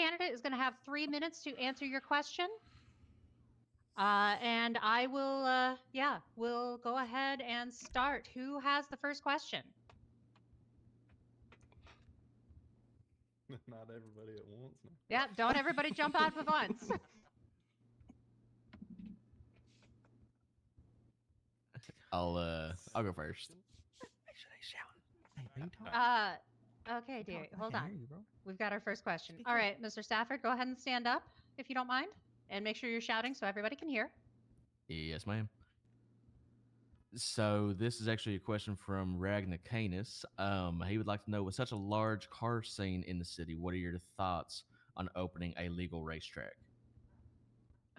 candidate is going to have 3 minutes to answer your question. And I will, we'll go ahead and start. Who has the first question? Not everybody at once. No. Yeah, don't everybody jump out at once. I'll go first. Should I shout? Hey, are you talking? Okay, dear. I Hold can't on. hear you, bro. We've got our first question. Speak All up. right, Mr. Stafford, go ahead and stand up if you don't mind, and make sure you're shouting so everybody can hear. Yes, ma'am. So this is actually a question from Ragnar Canis. He would like to know, with such a large car scene in the city, what are your thoughts on opening a legal racetrack?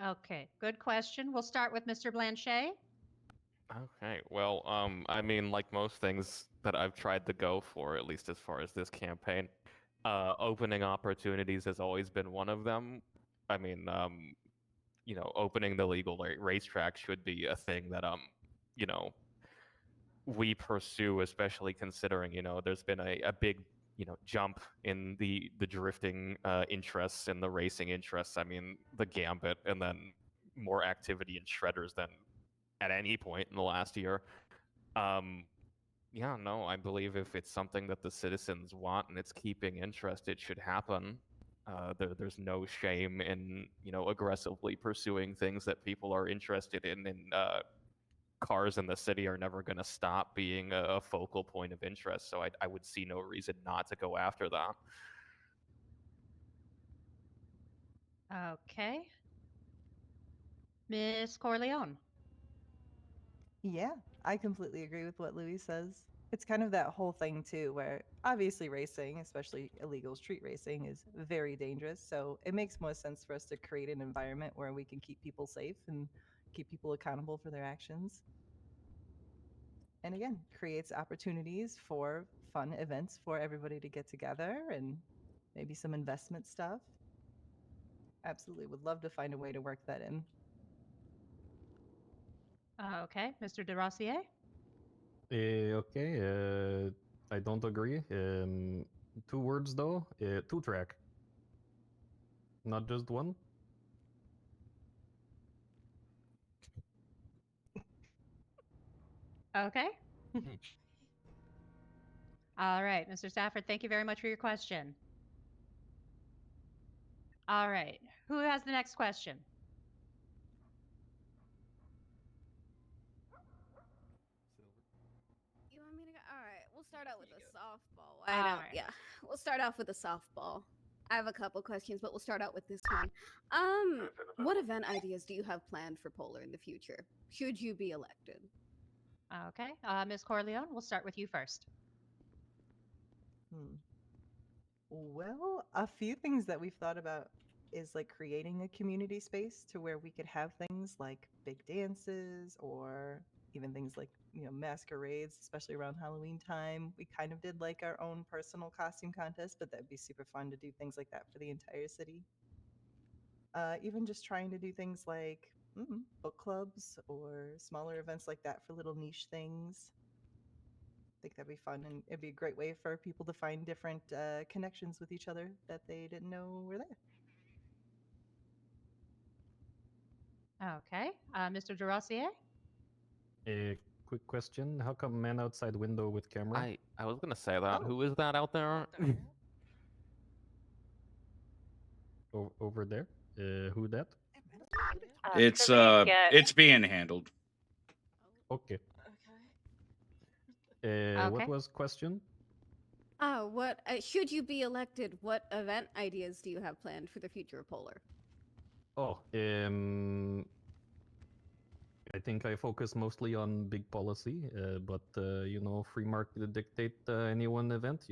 Okay, good question. We'll start with Mr. Blanchet. Okay, well, I mean, like most things that I've tried to go for, at least as far as this campaign, opening opportunities has always been one of them. I mean, opening the legal racetrack should be a thing that, you know, we pursue, especially considering, there's been a big, jump in the drifting interests and the racing interests. I mean, the Gambit, and then more activity in shredders than at any point in the last year. Yeah, no, I believe if it's something that the citizens want and it's keeping interest, it should happen. There's no shame in aggressively pursuing things that people are interested in, and cars in the city are never going to stop being a focal point of interest. So I would see no reason not to go after that. Okay. Miss Corleone. Yeah, I completely agree with what Louis says. It's kind of that whole thing too, where obviously racing, especially illegal street racing, is very dangerous. So it makes more sense for us to create an environment where we can keep people safe and keep people accountable for their actions. And again, creates opportunities for fun events for everybody to get together and maybe some investment stuff. Absolutely would love to find a way to work that in. Okay, Mr. De Rossier. Okay, I don't agree. Two words though. Two track. Not just one. Okay. All right, Mr. Stafford, thank you very much for your question. All right, who has the next question? You want me to go? All right, we'll start out with a softball. All I know. right. Yeah, we'll start off with a softball. I have a couple questions, but we'll start out with this one. What event ideas do you have planned for Polar in the future? Should you be elected? Okay, Ms. Corleone, we'll start with you first. Hmm. Well, a few things that we've thought about is like creating a community space to where we could have things like big dances or even things like, masquerades, especially around Halloween time. We kind of did like our own personal costume contest, but that'd be super fun to do things like that for the entire city. Even just trying to do things like book clubs or smaller events like that for little niche things. I think that'd be fun, and it'd be a great way for people to find different connections with each other that they didn't know were there. Okay, Mr. De Rossier. A quick question: how come man outside window with camera? I was gonna say that. Oh. Who is that out there? Over there. Who that? It's being handled. Okay. Okay. What was question? What should you be elected? What event ideas do you have planned for the future of Polar? Oh, I think I focus mostly on big policy, but free market dictate any one event.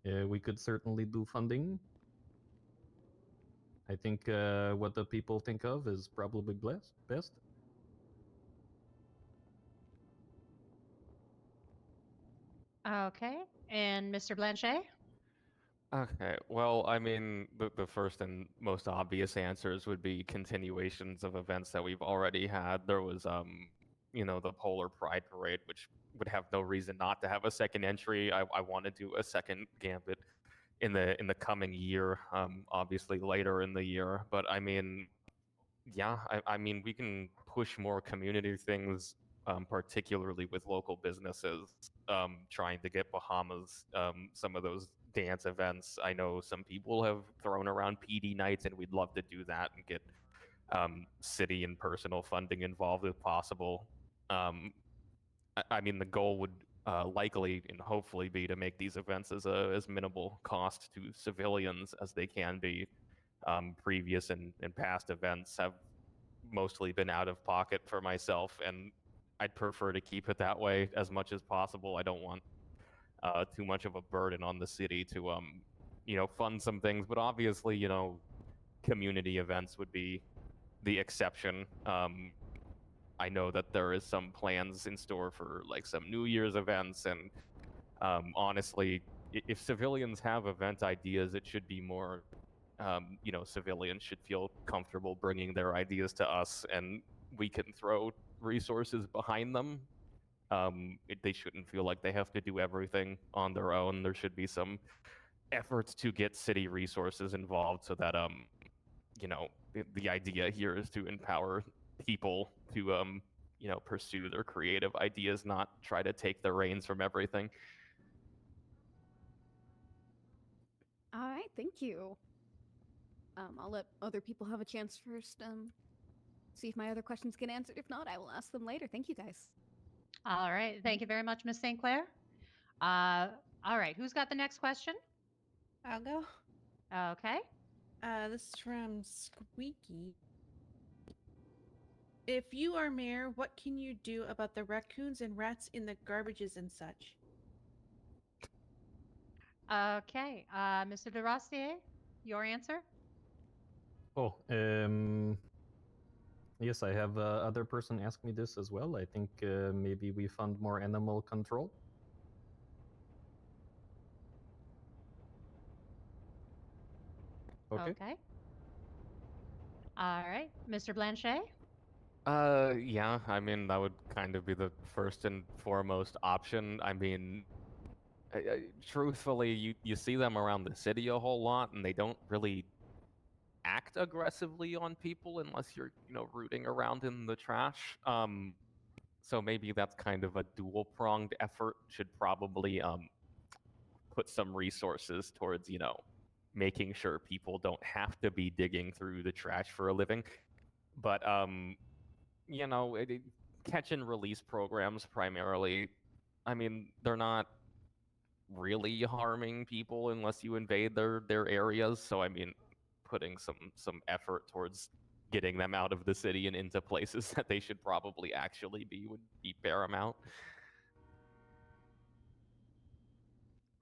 We could certainly do funding. I think what the people think of is probably best. Okay, and Mr. Blanchet. Okay, well, I mean, the first and most obvious answers would be continuations of events that we've already had. There was, the Polar Pride Parade, which would have no reason not to have a second entry. I want to do a second Gambit in the coming year, obviously later in the year. But I mean, yeah, I mean, we can push more community things, particularly with local businesses, trying to get Bahamas some of those dance events. I know some people have thrown around PD nights, and we'd love to do that and get city and personal funding involved if possible. I mean, the goal would likely and hopefully be to make these events as minimal cost to civilians as they can be. Previous and past events have mostly been out of pocket for myself, and I'd prefer to keep it that way as much as possible. I don't want too much of a burden on the city to fund some things, but obviously, community events would be the exception. I know that there is some plans in store for like some New Year's events, and honestly, if civilians have event ideas, it should be more, civilians should feel comfortable bringing their ideas to us, and we can throw resources behind them. They shouldn't feel like they have to do everything on their own. There should be some efforts to get city resources involved so that the idea here is to empower people to pursue their creative ideas, not try to take the reins from everything. All right, thank you. I'll let other people have a chance first. See if my other questions get answered. If not, I will ask them later. Thank you, guys. All right. Thank you very much, Miss St. Clair. All right. Who's got the next question? I'll go. Okay. This is from Squeaky. If you are mayor, what can you do about the raccoons and rats in the garbages and such? Okay. Mr. de Rossier, your answer? Oh, yes, I have other person ask me this as well. I think maybe we fund more animal control. Okay. All right. Mr. Blanchet? Yeah, I mean, that would kind of be the first and foremost option. I mean, truthfully, you see them around the city a whole lot, and they don't really act aggressively on people unless you're, rooting around in the trash. So maybe that's kind of a dual-pronged effort. Should probably put some resources towards, making sure people don't have to be digging through the trash for a living. But catch and release programs primarily. I mean, they're not really harming people unless you invade their areas. So I mean, putting some effort towards getting them out of the city and into places that they should probably actually be would be paramount.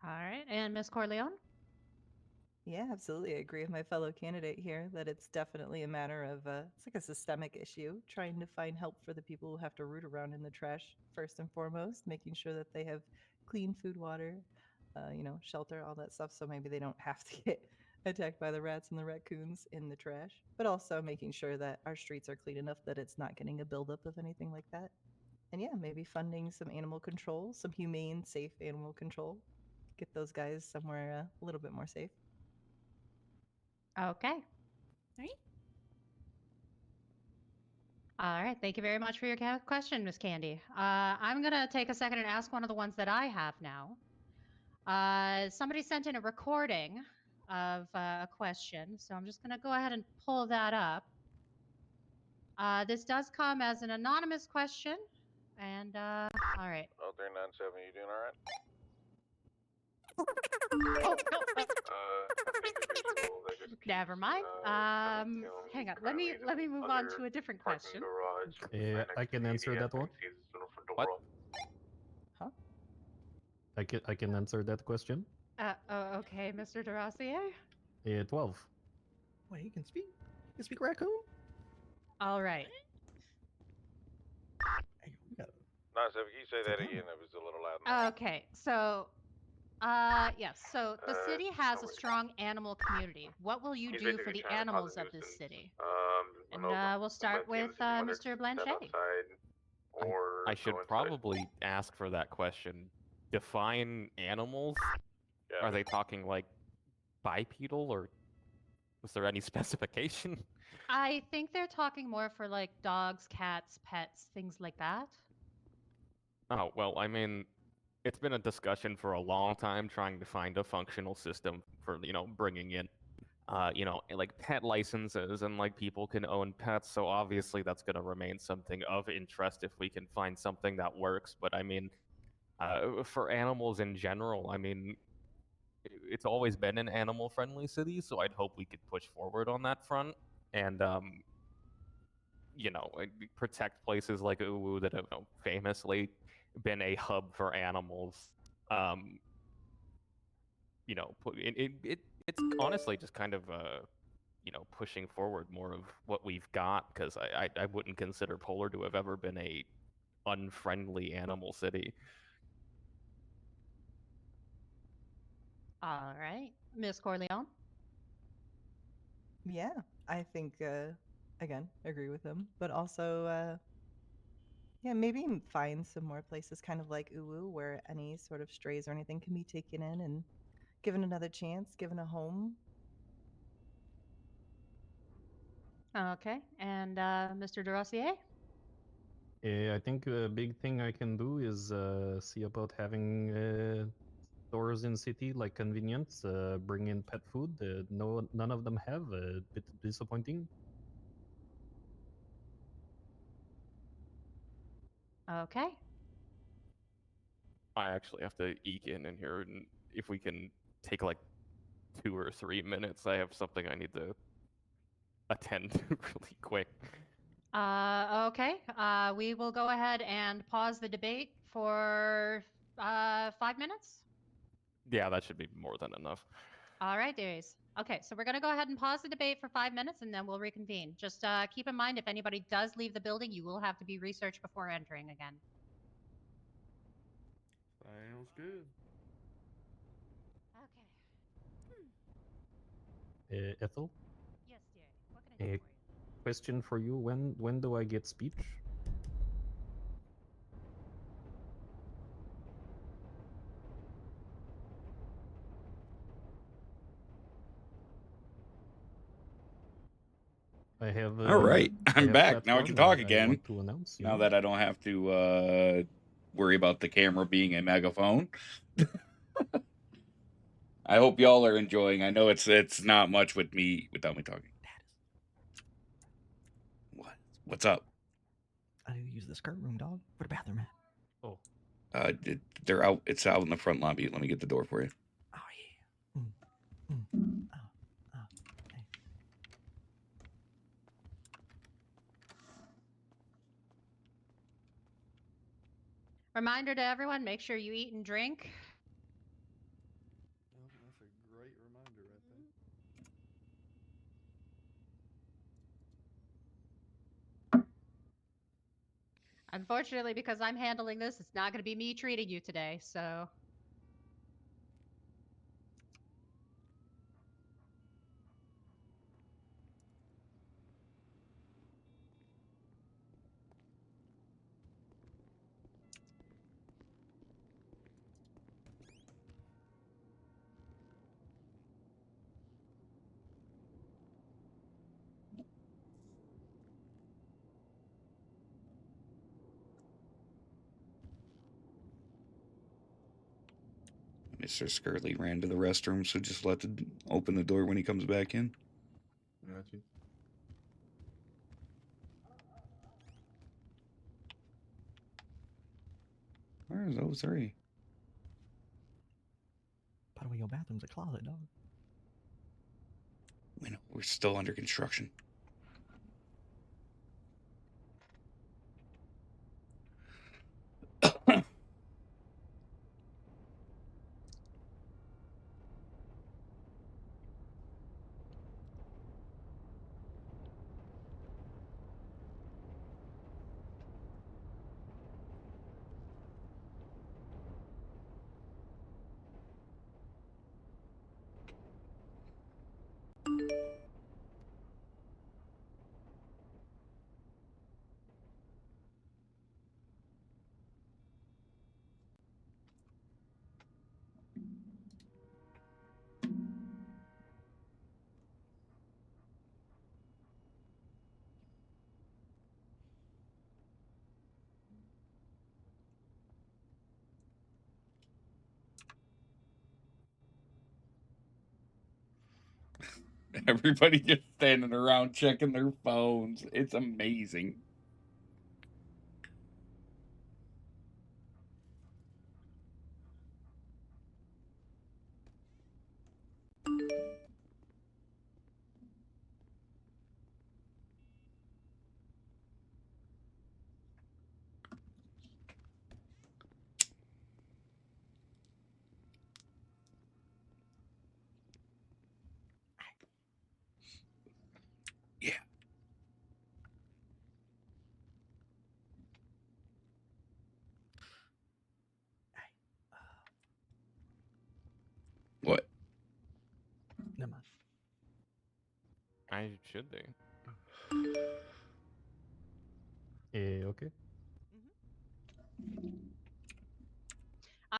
All right. And Miss Corleone? Yeah, absolutely. I agree with my fellow candidate here that it's definitely a matter of it's like a systemic issue, trying to find help for the people who have to root around in the trash first and foremost, making sure that they have clean food, water, shelter, all that stuff, so maybe they don't have to get attacked by the rats and the raccoons in the trash, but also making sure that our streets are clean enough that it's not getting a buildup of anything like that. And yeah, maybe funding some animal control, some humane, safe animal control, get those guys somewhere a little bit more safe. Okay. Right? All right. Thank you very much for your question, Miss Candy. I'm going to take a second and ask one of the ones that I have now. Somebody sent in a recording of a question, so I'm just going to go ahead and pull that up. This does come as an anonymous question, and all right. 0397, you doing all right? Oh, no, never mind. Hang on. Let me move on to a different question. Yeah, I can answer that one. What? Huh? I can answer that question. Okay, Mr. de Rossier. 12. Wait, he can speak? He can speak raccoon? All right. Hey, we got Nice, if you say that again, it was a little loud. Okay, so yes, so the city has a strong animal community. What will you do for the animals of this city? And we'll start with Mr. Blanchet. I should probably ask for that question. Define animals? Yeah, Are they talking like bipedal, or was there any specification? I think they're talking more for like dogs, cats, pets, things like that. Oh, well, I mean, it's been a discussion for a long time trying to find a functional system for, bringing in, like pet licenses and like people can own pets. So obviously that's going to remain something of interest if we can find something that works. But I mean, for animals in general, I mean, it's always been an animal-friendly city, so I'd hope we could push forward on that front and, like, protect places like Uwu that have famously been a hub for animals. It's honestly just kind of pushing forward more of what we've got, because I wouldn't consider Polar to have ever been a unfriendly animal city. All right, Miss Corleone. Yeah, I think again, agree with him, but also yeah, maybe find some more places kind of like Uwu where any sort of strays or anything can be taken in and given another chance, given a home. Okay, and Mr. Derossier? I think a big thing I can do is see about having stores in city like convenience, bring in pet food. None of them have. A bit disappointing. Okay. I actually have to eke in here, and if we can take like 2 or 3 minutes, I have something I need to attend to really quick. Okay. We will go ahead and pause the debate for 5 minutes. Yeah, that should be more than enough. All right, Darius. Okay, so we're going to go ahead and pause the debate for 5 minutes, and then we'll reconvene. Just keep in mind, if anybody does leave the building, you will have to be researched before entering again. Sounds good. Okay. Ethel, Yes, dear. What can I do for you? question for you: when do I get speech? I have. All right, I I'm have back. Now I platform can talk I again. want to announce, Now that I don't have to worry about the camera being a megaphone. I hope y'all are enjoying. I know it's not much with me without me talking. What's up? I need to use the skirt room, dog. Where the bathroom at? Oh, They're out. It's out in the front lobby. Let me get the door for you. Oh yeah. Oh, hey. Reminder to everyone, make sure you eat and drink. Oh, that's a great reminder right there. Unfortunately, because I'm handling this, it's not going to be me treating you today, so... Mr. Skirley ran to the restroom, so just open the door when he comes back in. Got you. Where is 03? By the way, your bathroom's a closet, dog. We know we're still under construction. Everybody just standing around checking their phones. It's amazing. Yeah. What? Never mind. I should be. Okay.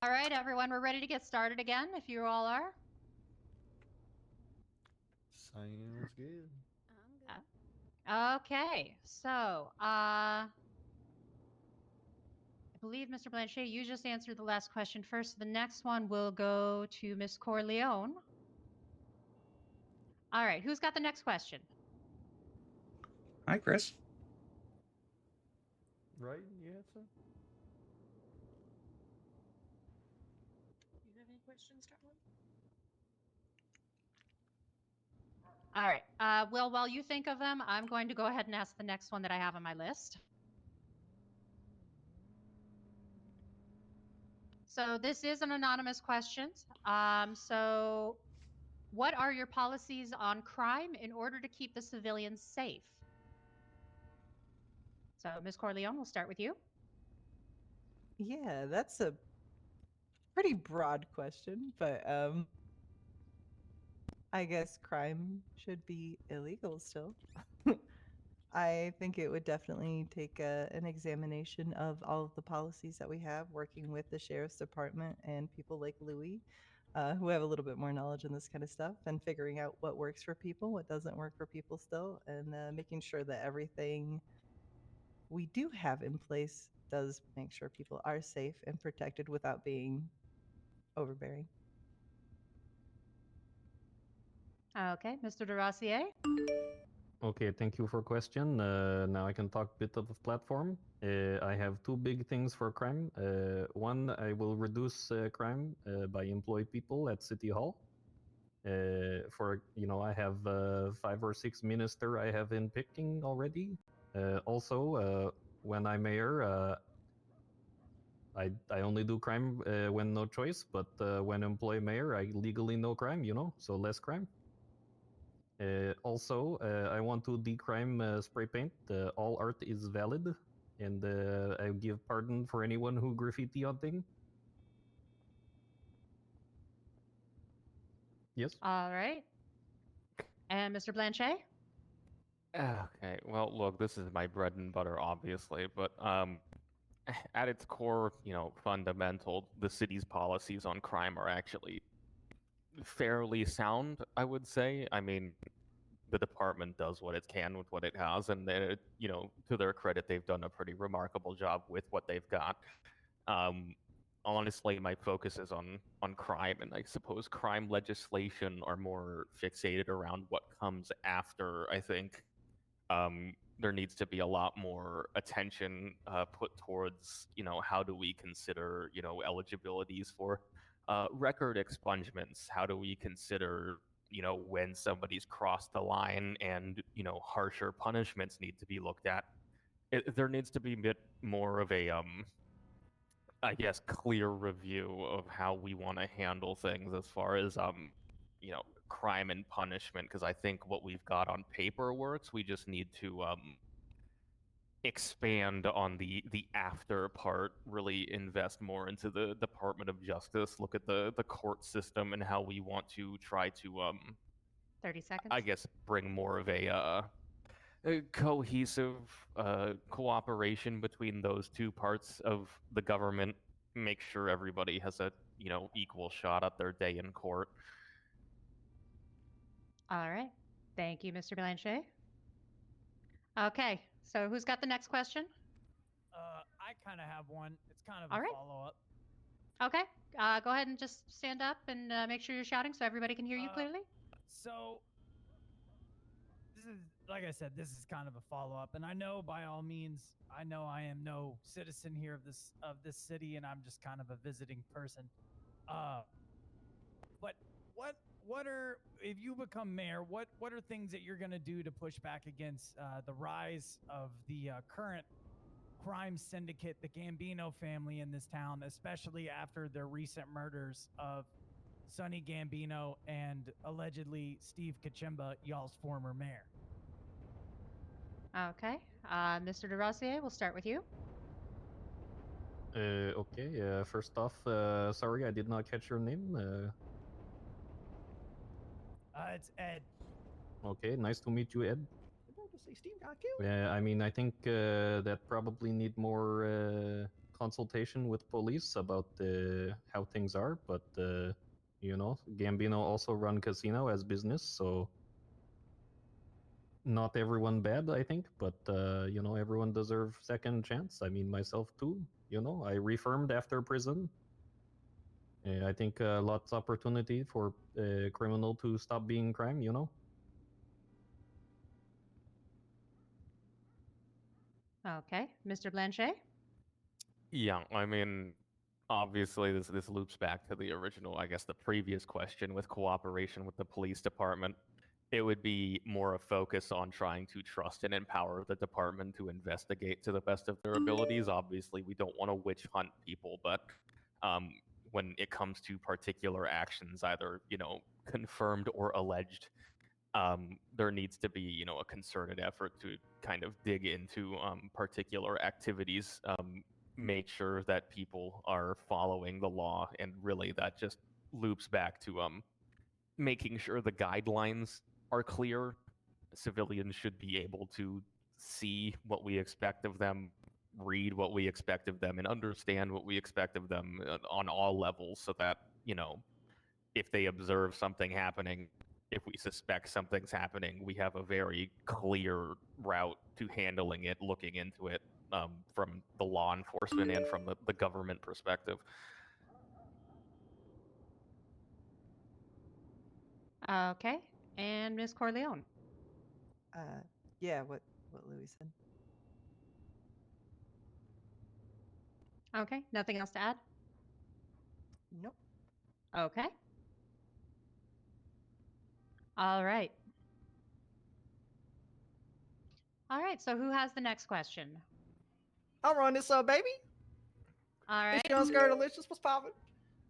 All right, everyone, we're ready to get started again, if you all are. Sounds good. Okay, so I believe, Mr. Blanchet, you just answered the last question first. The next one will go to Miss Corleone. All right, who's got the next question? Hi, Chris. Right, you answer? Do you have any questions, Darwin? All right. Well, while you think of them, I'm going to go ahead and ask the next one that I have on my list. So this is an anonymous question. So what are your policies on crime in order to keep the civilians safe? So Ms. Corleone, we'll start with you. Yeah, that's a pretty broad question, but I guess crime should be illegal still. I think it would definitely take an examination of all of the policies that we have, working with the sheriff's department and people like Louis, who have a little bit more knowledge in this kind of stuff, and figuring out what works for people, what doesn't work for people still, and making sure that everything we do have in place does make sure people are safe and protected without being overbearing. Okay, Mr. DeRossier. Okay, thank you for question. Now I can talk a bit of the platform. I have two big things for crime. One, I will reduce crime by employ people at City Hall. I have 5 or 6 minister I have in picking already. Also, when I'm mayor, I only do crime when no choice, but when employ mayor, I legally no crime, so less crime. Also, I want to decrime spray paint. All art is valid, and I give pardon for anyone who graffiti on thing. Yes. All right. And Mr. Blanchet? Okay, well, look, this is my bread and butter, obviously, but at its core, fundamental, the city's policies on crime are actually fairly sound, I would say. I mean, the department does what it can with what it has, and to their credit, they've done a pretty remarkable job with what they've got. Um, Honestly, my focus is on crime, and I suppose crime legislation are more fixated around what comes after. I think there needs to be a lot more attention put towards, how do we consider, eligibilities for record expungements? How do we consider, when somebody's crossed the line and, harsher punishments need to be looked at? There needs to be a bit more of a, I guess, clear review of how we want to handle things as far as, crime and punishment, because I think what we've got on paper works. We just need to expand on the after part, really invest more into the Department of Justice, look at the court system and how we want to try to 30 seconds. I guess bring more of a cohesive cooperation between those two parts of the government, make sure everybody has a equal shot at their day in court. All right. Thank you, Mr. Blanchet. Okay, so who's got the next question? I kind of have one. It's kind of All a right. follow-up. Okay, go ahead and just stand up and make sure you're shouting so everybody can hear you clearly. So, is, like I said, this is kind of a follow-up, and I know by all means, I know I am no citizen here of this city, and I'm just kind of a visiting person. But what are, if you become mayor, what are things that you're gonna do to push back against the rise of the current crime syndicate, the Gambino family in this town, especially after their recent murders of Sonny Gambino and allegedly Steve Kachimba, y'all's former mayor? Okay. Mr. DeRossier, we'll start with you. Okay. First off, sorry I did not catch your name. It's Ed. Okay, nice to meet you, Ed. Say Steve got killed. Yeah, I mean, I think that probably need more consultation with police about how things are, but you know, Gambino also run casino as business, so not everyone bad, I think, but you know, everyone deserves second chance. I mean, myself too. You know, I reformed after prison. I think lots opportunity for criminal to stop being crime. You know. Okay. Mr. Blanchet? Yeah, I mean, obviously this loops back to the original, I guess, the previous question with cooperation with the police department. It would be more a focus on trying to trust and empower the department to investigate to the best of their abilities. Obviously, we don't want to witch hunt people, but when it comes to particular actions, either confirmed or alleged, there needs to be a concerted effort to kind of dig into particular activities, make sure that people are following the law, and really that just loops back to making sure the guidelines are clear. Civilians should be able to see what we expect of them, read what we expect of them, and understand what we expect of them on all levels, so that if they observe something happening, if we suspect something's happening, we have a very clear route to handling it, looking into it, from the law enforcement and from the government perspective. Okay. And Ms. Corleone? Yeah, what Louis said. Okay. Nothing else to add? Nope. Okay. All right. All right. So who has the next question? I'll run this up, baby. All right. It's Young Skirt Delicious. What's poppin'?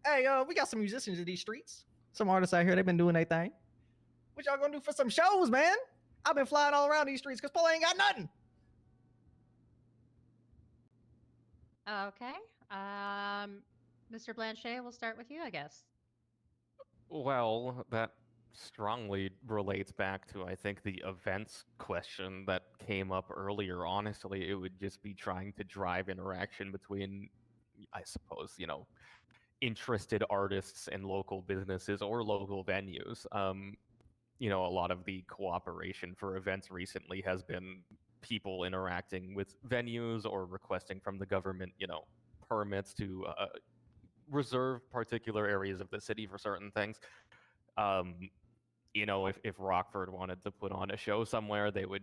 Hey, we got some musicians in these streets. Some artists out here, they've been doing their thing. What y'all gonna do for some shows, man? I've been flying all around these streets because Paul ain't got nothing. Okay. Mr. Blanchet, we'll start with you, I guess. Well, that strongly relates back to, I think, the events question that came up earlier. Honestly, it would just be trying to drive interaction between, I suppose, interested artists and local businesses or local venues. A lot of the cooperation for events recently has been people interacting with venues or requesting from the government, permits to reserve particular areas of the city for certain things. If Rockford wanted to put on a show somewhere, they would,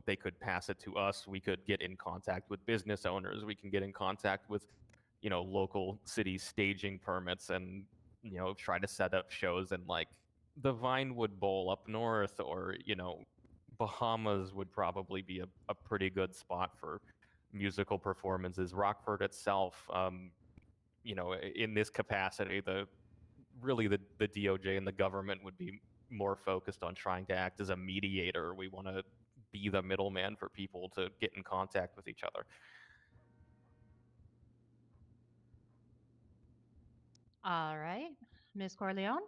they could pass it to us. We could get in contact with business owners. We can get in contact with, local city staging permits, and, try to set up shows in like the Vinewood Bowl up north, or, Bahamas would probably be a pretty good spot for musical performances. Rockford itself, in this capacity, the DOJ and the government would be more focused on trying to act as a mediator. We want to be the middleman for people to get in contact with each other. All right. Ms. Corleone?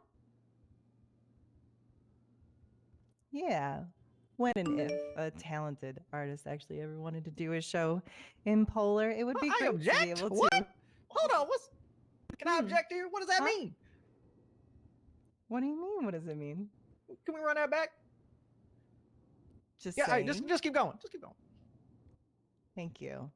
Yeah. When and if a talented artist actually ever wanted to do a show in Polar, it would be I great object. to be able What? to. Hold on. Can I object here? What does that mean? What do you mean? What does it mean? Can we run that back? Just yeah. saying. Just keep going. Just keep going. Thank you.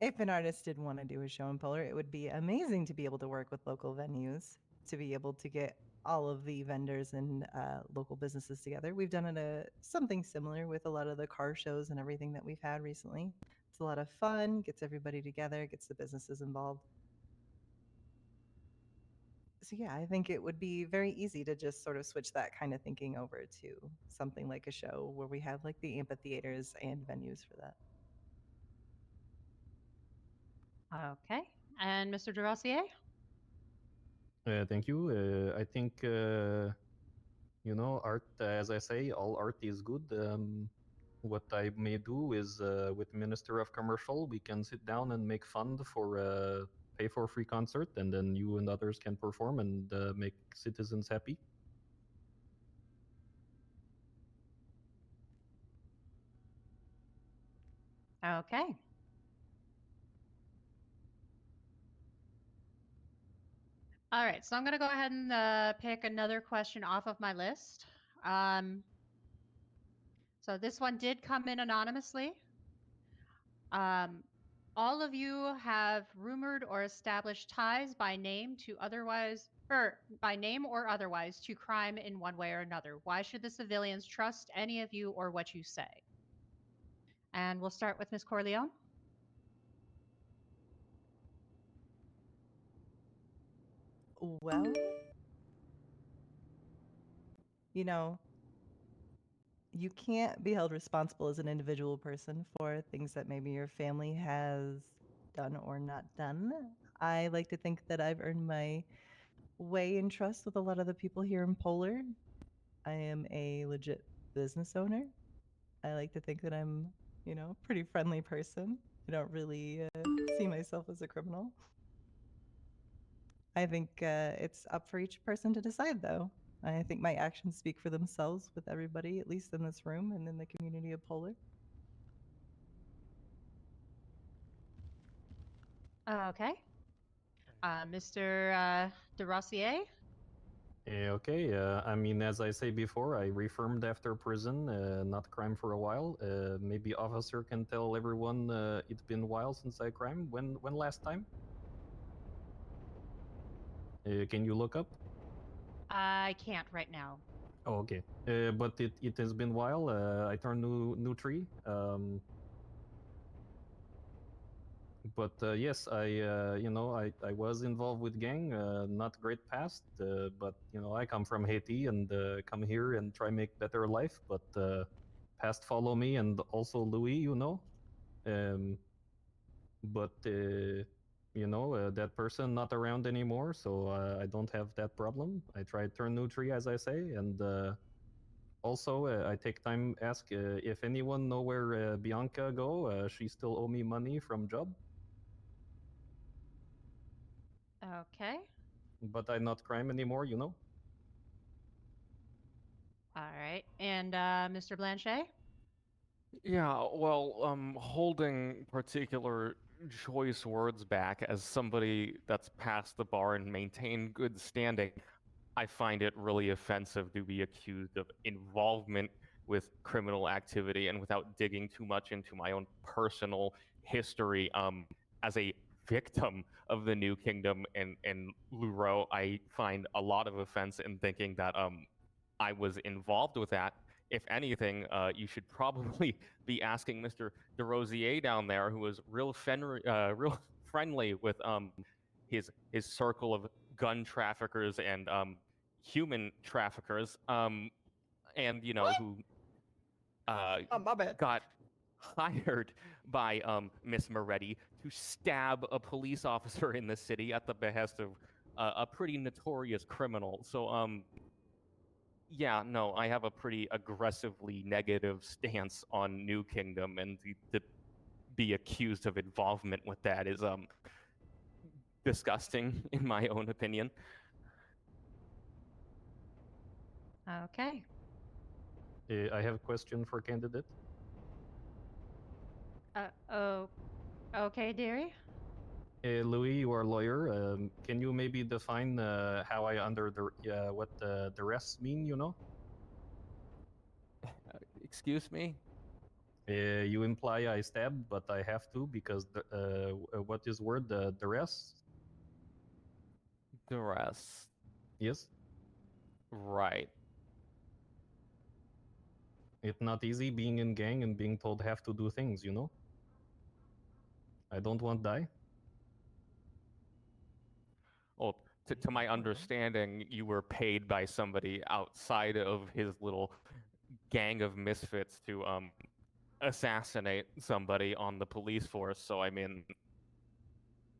If an artist did want to do a show in Polar, it would be amazing to be able to work with local venues, to be able to get all of the vendors and local businesses together. We've done something similar with a lot of the car shows and everything that we've had recently. It's a lot of fun, gets everybody together, gets the businesses involved. So yeah, I think it would be very easy to just sort of switch that kind of thinking over to something like a show where we have like the amphitheaters and venues for that. Okay. And Mr. Duracier? Thank you. I think, art, as I say, all art is good. What I may do is, with Minister of Commercial, we can sit down and make fund for pay for a free concert, and then you and others can perform and make citizens happy. Okay. All right, so I'm going to go ahead and pick another question off of my list. So this one did come in anonymously. All of you have rumored or established ties by name or otherwise to crime in one way or another. Why should the civilians trust any of you or what you say? And we'll start with Ms. Corleone. Well, you can't be held responsible as an individual person for things that maybe your family has done or not done. I like to think that I've earned my way in trust with a lot of the people here in Polar. I am a legit business owner. I like to think that I'm, a pretty friendly person. I don't really see myself as a criminal. I think it's up for each person to decide, though. I think my actions speak for themselves with everybody, at least in this room and in the community of Polar. Okay. Mr. de Rossier? Okay, I mean, as I say before, I reformed after prison, not crime for a while. Maybe officer can tell everyone it's been a while since I crime. When last time? Can you look up? I can't right now. Oh, okay. But it has been a while. I turned new tree. But yes, I was involved with gang. Not great past, but I come from Haiti and come here and try make better life. But past follow me and also Louis, but that person not around anymore, so I don't have that problem. I try turn new tree, as I say, and also I take time ask if anyone know where Bianca go. She still owe me money from job. Okay. But I not crime anymore. All right. And Mr. Blanchet? Yeah, well, holding particular choice words back as somebody that's passed the bar and maintained good standing, I find it really offensive to be accused of involvement with criminal activity, and without digging too much into my own personal history, as a victim of the New Kingdom and Luro, I find a lot of offense in thinking that I was involved with that. If anything, you should probably be asking Mr. DeRosier down there, who was real friendly with his circle of gun traffickers and human traffickers, and who my bad. got hired by Miss Moretti to stab a police officer in the city at the behest of a pretty notorious criminal. So yeah, no, I have a pretty aggressively negative stance on New Kingdom, and to be accused of involvement with that is disgusting, in my own opinion. Okay. I have a question for candidate. Oh, okay, dearie. Louis, you are a lawyer. Can you maybe define how I under the what the rest mean? Excuse me? You imply I stabbed, but I have to because what is word the rest? Duress. Yes. Right. It's not easy being in gang and being told have to do things, you know? I don't want die. Well, to my understanding, you were paid by somebody outside of his little gang of misfits to assassinate somebody on the police force. So I mean,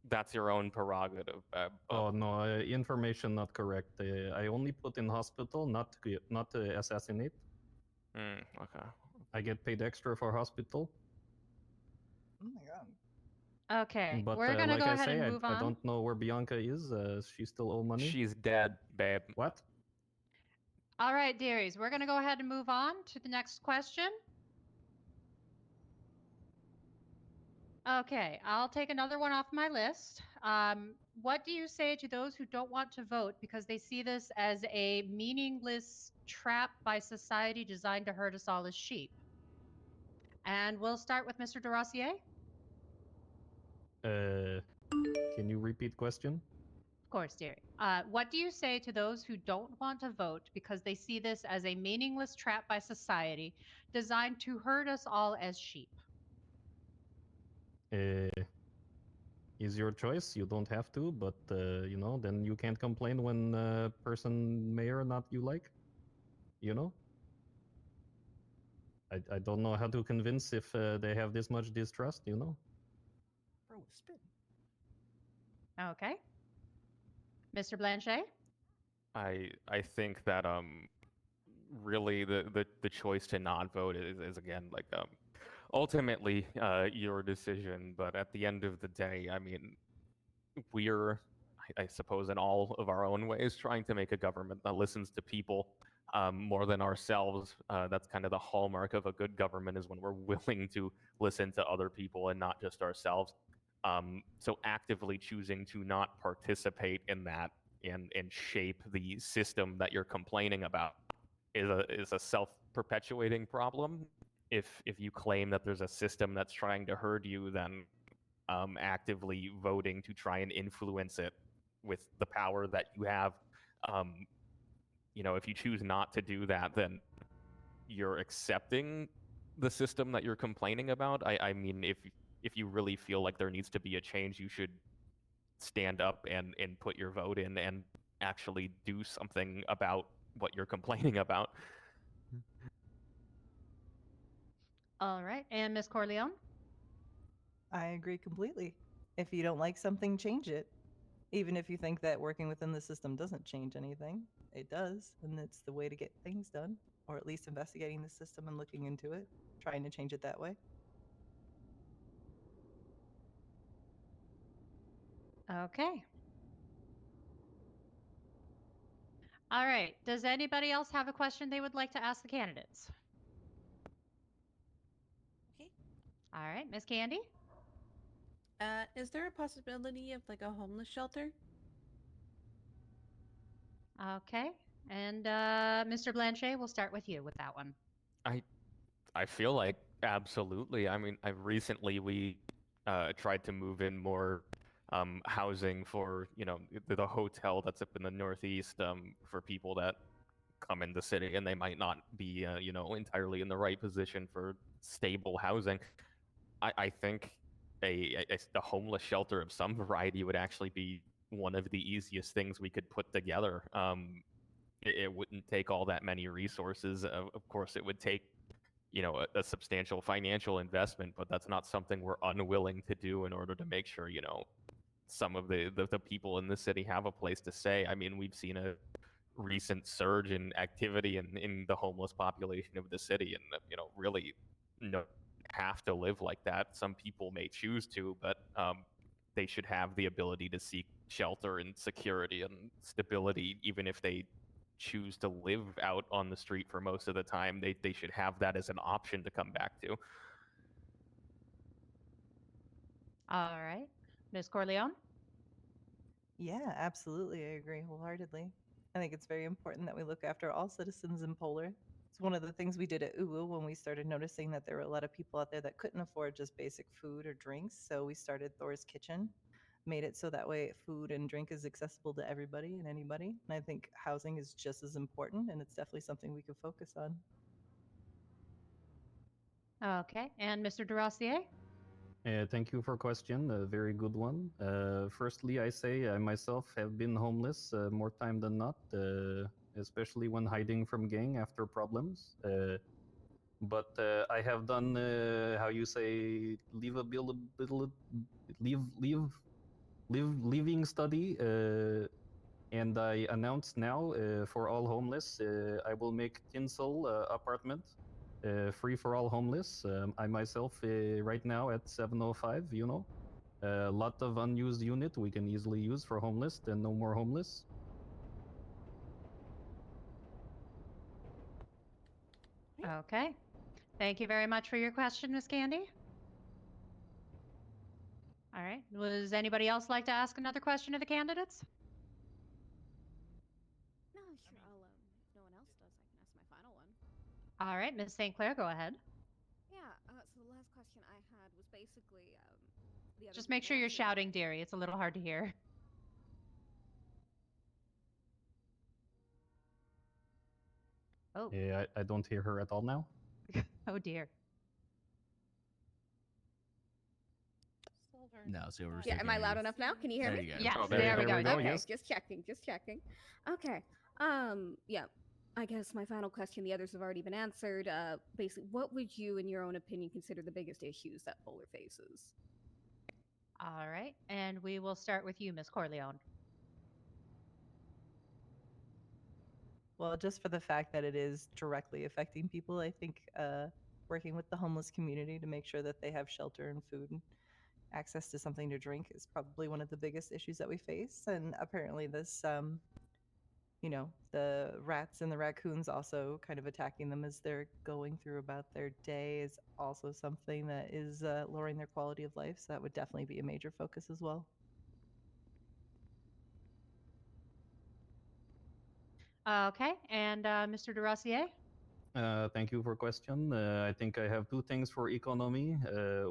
that's your own prerogative. Oh no, information not correct. I only put in hospital, not to assassinate. Okay. I get paid extra for hospital. Oh my god. Okay, But we're gonna like go I ahead say, and move I on. don't know where Bianca is. She still owe money. She's dead, babe. What? All right, dearies, we're gonna go ahead and move on to the next question. Okay, I'll take another one off my list. What do you say to those who don't want to vote because they see this as a meaningless trap by society designed to herd us all as sheep? And we'll start with Mr. DeRossier. Can you repeat question? Of course, dearie. What do you say to those who don't want to vote because they see this as a meaningless trap by society designed to herd us all as sheep? Is your choice. You don't have to, but you know, then you can't complain when person mayor not you like. You know. I don't know how to convince if they have this much distrust. You know. Bro, spit. Okay. Mr. Blanchet? I think that really the choice to not vote is again like ultimately your decision, but at the end of the day, I mean, we're I suppose in all of our own ways trying to make a government that listens to people more than ourselves. That's kind of the hallmark of a good government, is when we're willing to listen to other people and not just ourselves. So actively choosing to not participate in that and shape the system that you're complaining about is a self-perpetuating problem. If you claim that there's a system that's trying to herd you, then actively voting to try and influence it with the power that you have, you know, if you choose not to do that, then you're accepting the system that you're complaining about. I mean, if you really feel like there needs to be a change, you should stand up and put your vote in and actually do something about what you're complaining about. All right. And Ms. Corleone? I agree completely. If you don't like something, change it. Even if you think that working within the system doesn't change anything, it does, and it's the way to get things done, or at least investigating the system and looking into it, trying to change it that way. Okay. All right. Does anybody else have a question they would like to ask the candidates? Okay. All right. Miss Candy? Is there a possibility of like a homeless shelter? Okay. And Mr. Blanchet, we'll start with you with that one. I feel like absolutely. I mean, we tried to move in more housing for, you know, the hotel that's up in the Northeast, for people that come in the city and they might not be you know, entirely in the right position for stable housing. I think a homeless shelter of some variety would actually be one of the easiest things we could put together. It wouldn't take all that many resources. Of course, it would take, you know, a substantial financial investment, but that's not something we're unwilling to do in order to make sure, you know, some of the people in the city have a place to stay. I mean, we've seen a recent surge in activity in the homeless population of the city, and you know, really no have to live like that. Some people may choose to, but they should have the ability to seek shelter and security and stability, even if they choose to live out on the street for most of the time. They should have that as an option to come back to. All right. Ms. Corleone? Yeah, absolutely. I agree wholeheartedly. I think it's very important that we look after all citizens in Polar. It's one of the things we did at UWU when we started noticing that there were a lot of people out there that couldn't afford just basic food or drinks. So we started Thor's Kitchen. made it so that way food and drink is accessible to everybody and anybody. And I think housing is just as important, and it's definitely something we could focus on. Okay, and Mr. DeRossier? Thank you for question. A very good one. Firstly, I say I myself have been homeless more time than not, especially when hiding from gang after problems. But I have done how you say living study, and I announce now for all homeless, I will make tinsel apartment free for all homeless. I myself right now at 705, you know, a lot of unused unit we can easily use for homeless, then no more homeless. Okay. Thank you very much for your question, Miss Candy. All right. Does anybody else like to ask another question of the candidates? No, sure. I'll. If no one else does, I can ask my final one. All right, Miss St. Clair, go ahead. Yeah. So the last question I had was basically the others Just have make sure you're answered. shouting, dearie. It's a little hard to hear. Oh. Yeah, I don't hear her at all now. Oh dear. No, Silver's Yeah, still am I can't loud hear you. enough now? Can you hear There me? you go. Yes, Oh, there we go. go, Okay, yes. just checking, just checking. Okay. Yeah. I guess my final question, the others have already been answered. Basically, what would you, in your own opinion, consider the biggest issues that Polar faces? All right. And we will start with you, Miss Corleone. Well, just for the fact that it is directly affecting people, I think working with the homeless community to make sure that they have shelter and food and access to something to drink is probably one of the biggest issues that we face. And apparently, this, the rats and the raccoons also kind of attacking them as they're going through about their day is also something that is lowering their quality of life. So that would definitely be a major focus as well. Okay. And Mr. DeRossier? Thank you for question. I think I have two things for economy.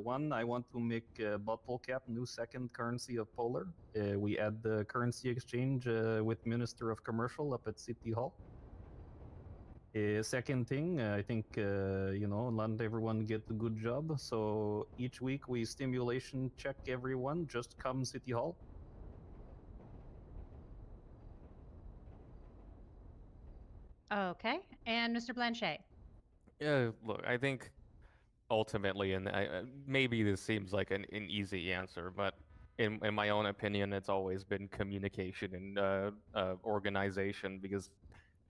One, I want to make bottle cap new second currency of Polar. We add the currency exchange with Minister of Commercial up at City Hall. Second thing, I think not everyone get a good job. So each week we stimulation check everyone. Just come City Hall. Okay. And Mr. Blanchet? Look, I think ultimately, and maybe this seems like an easy answer, but in my own opinion, it's always been communication and organization, because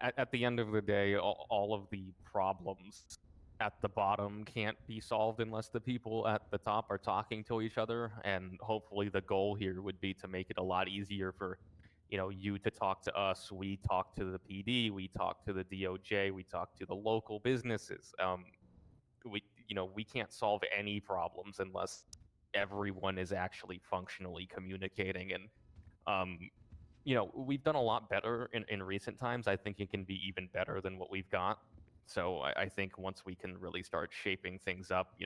at the end of the day, all of the problems at the bottom can't be solved unless the people at the top are talking to each other. And hopefully the goal here would be to make it a lot easier for you to talk to us. We talk to the PD, we talk to the DOJ, we talk to the local businesses. We can't solve any problems unless everyone is actually functionally communicating. And we've done a lot better in recent times. I think it can be even better than what we've got. So I think once we can really start shaping things up,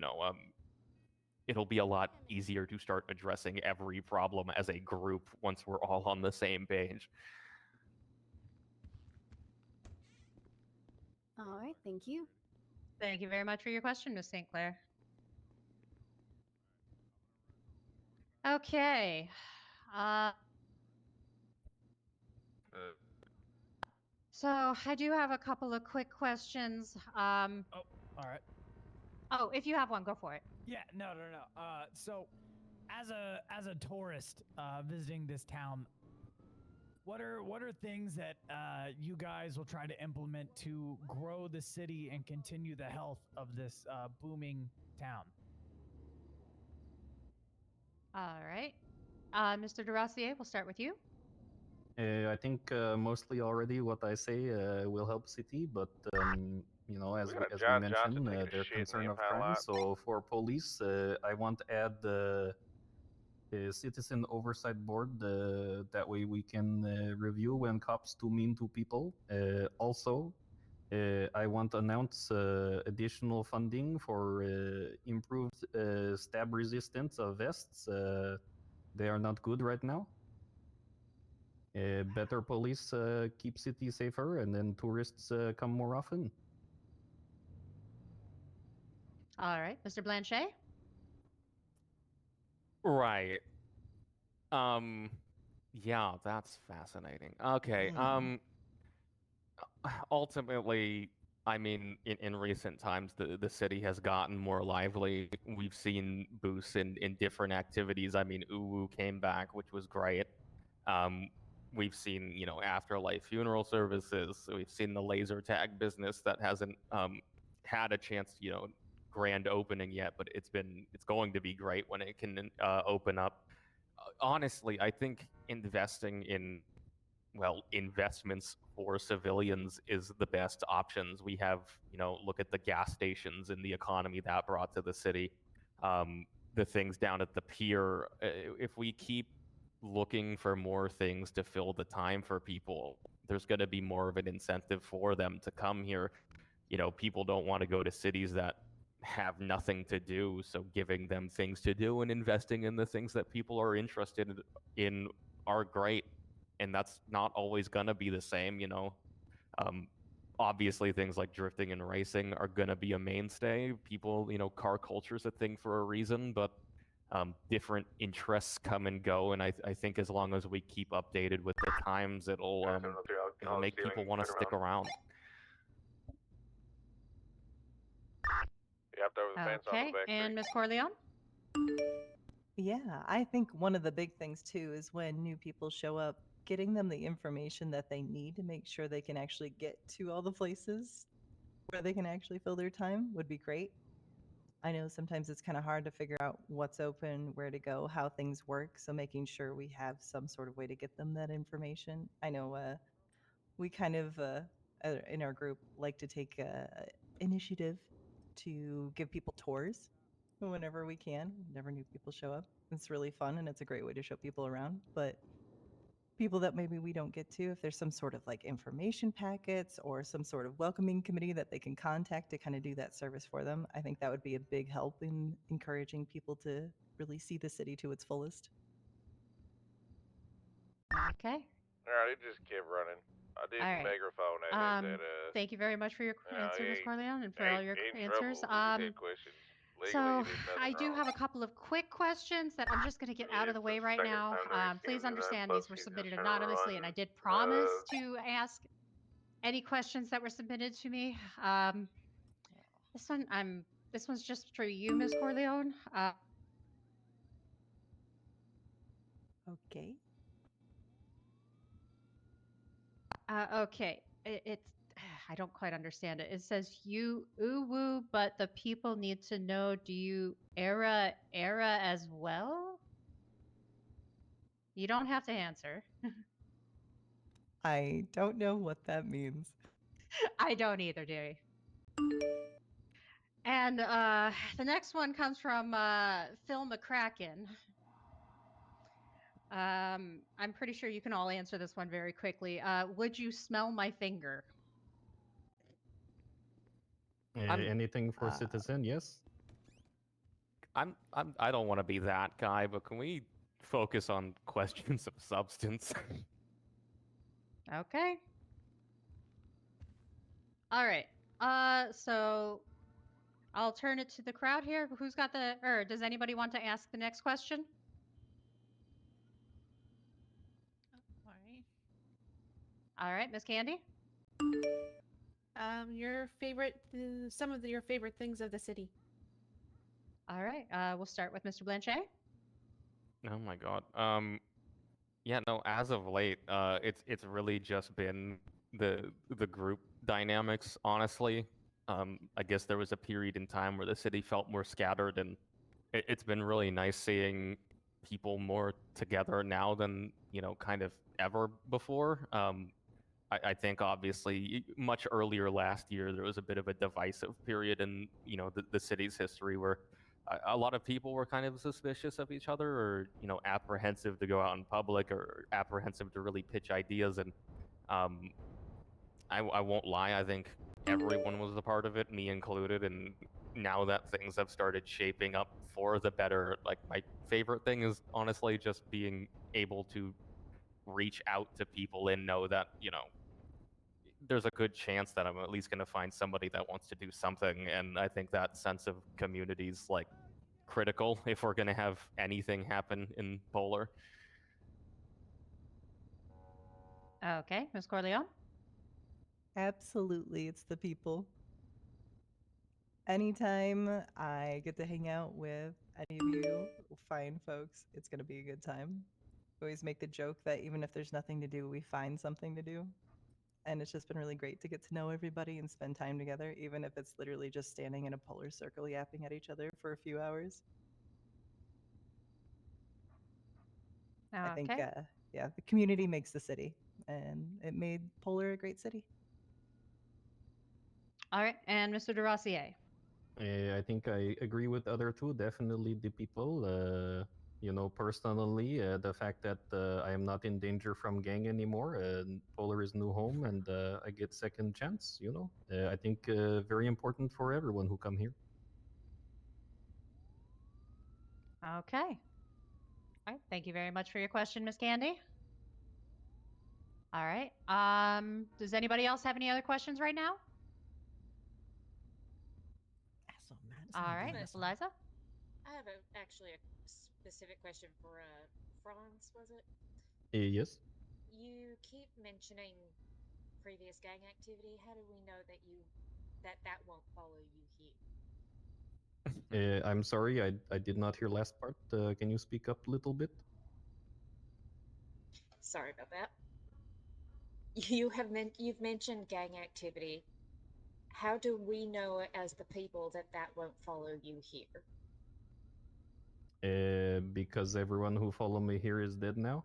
it'll be a lot easier to start addressing every problem as a group once we're all on the same page. All right, thank you. Thank you very much for your question, Miss St. Clair. Okay. So I do have a couple of quick questions. All right. Oh, if you have one, go for it. Yeah, no. So, as a tourist visiting this town, what are things that you guys will try to implement to grow the city and continue the health of this booming town? All right. Mr. DeRossier, we'll start with you. I think mostly already what I say will help city, but as We we, got as John we Johnson mentioned, taking a they're shit in the concerned of impound crime. lot. So for police, I want to add the citizen oversight board. That way we can review when cops too mean to people. Also, I want to announce additional funding for improved stab resistance of vests. They are not good right now. Better police keep city safer, and then tourists come more often. All right, Mr. Blanchet. Right. Yeah, that's fascinating. Okay. Ultimately, I mean, in recent times, the city has gotten more lively. We've seen boosts in different activities. I mean, Uwu came back, which was great. Um, we've seen, afterlife funeral services. We've seen the laser tag business that hasn't had a chance, grand opening yet, but it's going to be great when it can open up. Honestly, I think investing in investments for civilians is the best options. We have, look at the gas stations and the economy that brought to the city. The things down at the pier. If we keep looking for more things to fill the time for people, there's going to be more of an incentive for them to come here. People don't want to go to cities that have nothing to do. So giving them things to do and investing in the things that people are interested in are great. And that's not always going to be the same. Obviously things like drifting and racing are going to be a mainstay. People, car culture is a thing for a reason, but different interests come and go. And I think as long as we keep updated with the times, it'll make people want to stick around. Yapped over the fence on Okay, the back and street. Miss Corleone. Yeah, I think one of the big things too is when new people show up, getting them the information that they need to make sure they can actually get to all the places where they can actually fill their time would be great. I know sometimes it's kind of hard to figure out what's open, where to go, how things work. So making sure we have some sort of way to get them that information. I know we kind of in our group like to take initiative to give people tours whenever we can, whenever new people show up. It's really fun and it's a great way to show people around. But people that maybe we don't get to, if there's some sort of like information packets or some sort of welcoming committee that they can contact to kind of do that service for them, I think that would be a big help in encouraging people to really see the city to its fullest. Okay. All right, it just kept running. I did All the right. megaphone at his that Thank you very much for your answer, Miss he Corleone, and for all your ain't in answers. trouble with his questions. Legally, So he did nothing I do wrong. have a couple of quick questions that I'm just going to get out of the It's way the right second now. time that he's Please gonna do that, understand plus these were he's submitted just gonna anonymously, and I run, did promise to ask any questions that were submitted to me. This one's just for you, Miss Corleone. Okay. Okay. It's I don't quite understand it. It says you uwu, but the people need to know. Do you era as well? You don't have to answer. I don't know what that means. I don't either, dearie. And the next one comes from Phil McCracken. I'm pretty sure you can all answer this one very quickly. Would you smell my finger? Anything for citizen? Yes. I don't want to be that guy, but can we focus on questions of substance? Okay. All right. So I'll turn it to the crowd here. Who's got or does anybody want to ask the next question? All right. All right, Miss Candy. Some of your favorite things of the city. All right. We'll start with Mr. Blanchet. Oh my god. Yeah, no, as of late, it's really just been the group dynamics, honestly. I guess there was a period in time where the city felt more scattered, and it's been really nice seeing people more together now than, kind of ever before. I think obviously much earlier last year there was a bit of a divisive period in the city's history where a lot of people were kind of suspicious of each other, or apprehensive to go out in public, or apprehensive to really pitch ideas. And I won't lie, I think everyone was a part of it, me included. And now that things have started shaping up before, the better. Like, my favorite thing is honestly just being able to reach out to people and know that, you know, there's a good chance that I'm at least going to find somebody that wants to do something. And I think that sense of community is like critical if we're going to have anything happen in Polar. Okay, Ms. Corleone? Absolutely, it's the people. Anytime I get to hang out with any of you fine folks, it's going to be a good time. I always make the joke that even if there's nothing to do, we find something to do. And it's just been really great to get to know everybody and spend time together, even if it's literally just standing in a polar circle yapping at each other for a few hours. I think, Okay. yeah, the community makes the city, and it made Polar a great city. All right, and Mr. de Rossier? I think I agree with other two. Definitely the people. You know, personally, the fact that I am not in danger from gang anymore, Polar is new home, and I get second chance. You know, I think very important for everyone who come here. Okay. All right, thank you very much for your question, Miss Candy. All right. Does anybody else have any other questions right now? All right, Miss Eliza? I have actually a specific question for Franz, was it? Yes. You keep mentioning previous gang activity. How do we know that that won't follow you here? I'm sorry, I did not hear last part. Can you speak up a little bit? Sorry about that. You've mentioned gang activity. How do we know as the people that that won't follow you here? Because everyone who follow me here is dead now.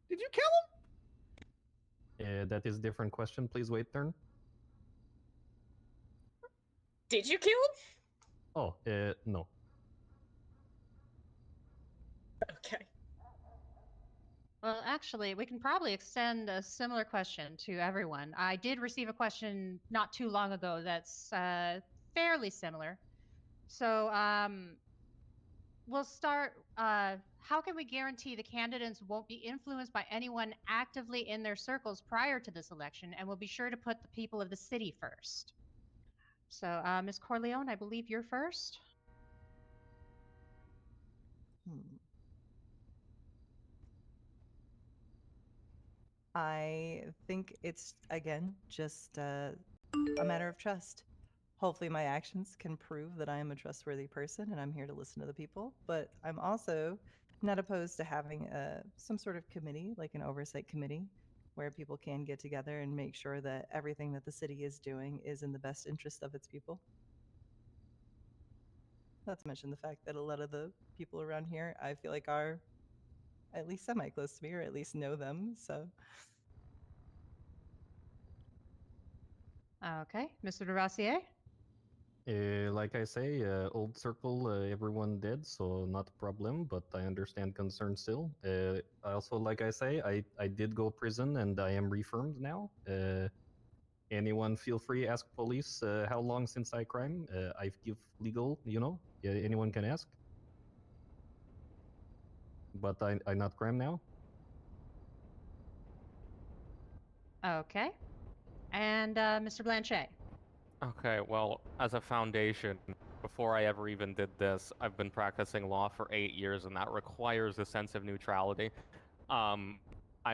Did you kill him? That is different question. Please wait turn. Did you kill him? Oh, no. Okay. Well, actually, we can probably extend a similar question to everyone. I did receive a question not too long ago that's fairly similar. So we'll start. How can we guarantee the candidates won't be influenced by anyone actively in their circles prior to this election, and we'll be sure to put the people of the city first? So, Ms. Corleone, I believe you're first. I think it's, again, just a matter of trust. Hopefully, my actions can prove that I am a trustworthy person and I'm here to listen to the people. But I'm also not opposed to having some sort of committee, like an oversight committee, where people can get together and make sure that everything that the city is doing is in the best interest of its people. Not to mention the fact that a lot of the people around here, I feel like, are at least semi-close to me, or at least know them, so... Okay, Mr. de Rossier? Like I say, old circle, everyone dead, so not a problem, but I understand concern still. I also, like I say, I did go prison and I am reaffirmed now. Anyone feel free, ask police how long since I crime. I've give legal, you know, anyone can ask. But I not crime now. Okay. And Mr. Blanchet? Okay, well, as a foundation, before I ever even did this, I've been practicing law for 8 years, and that requires a sense of neutrality. I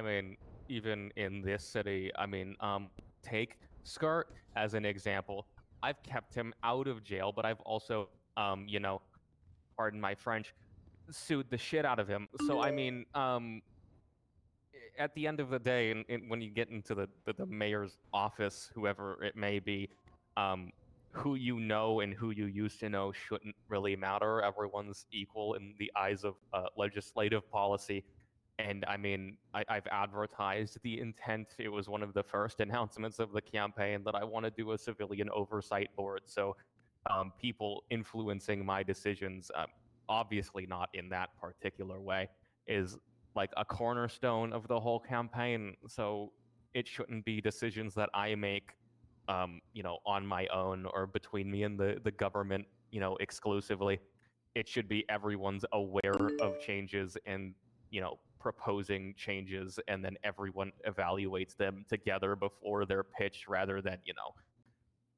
mean, even in this city, take Skirt as an example. I've kept him out of jail, but I've also, you know, pardon my French, sued the shit out of him. So, at the end of the day, when you get into the mayor's office, whoever it may be, who you know and who you used to know shouldn't really matter. Everyone's equal in the eyes of legislative policy. And I've advertised the intent. It was one of the first announcements of the campaign that I want to do a civilian oversight board. So people influencing my decisions, obviously not in that particular way, is like a cornerstone of the whole campaign. So it shouldn't be decisions that I make on my own or between me and the government, exclusively. It should be everyone's aware of changes and, proposing changes, and then everyone evaluates them together before they're pitched rather than,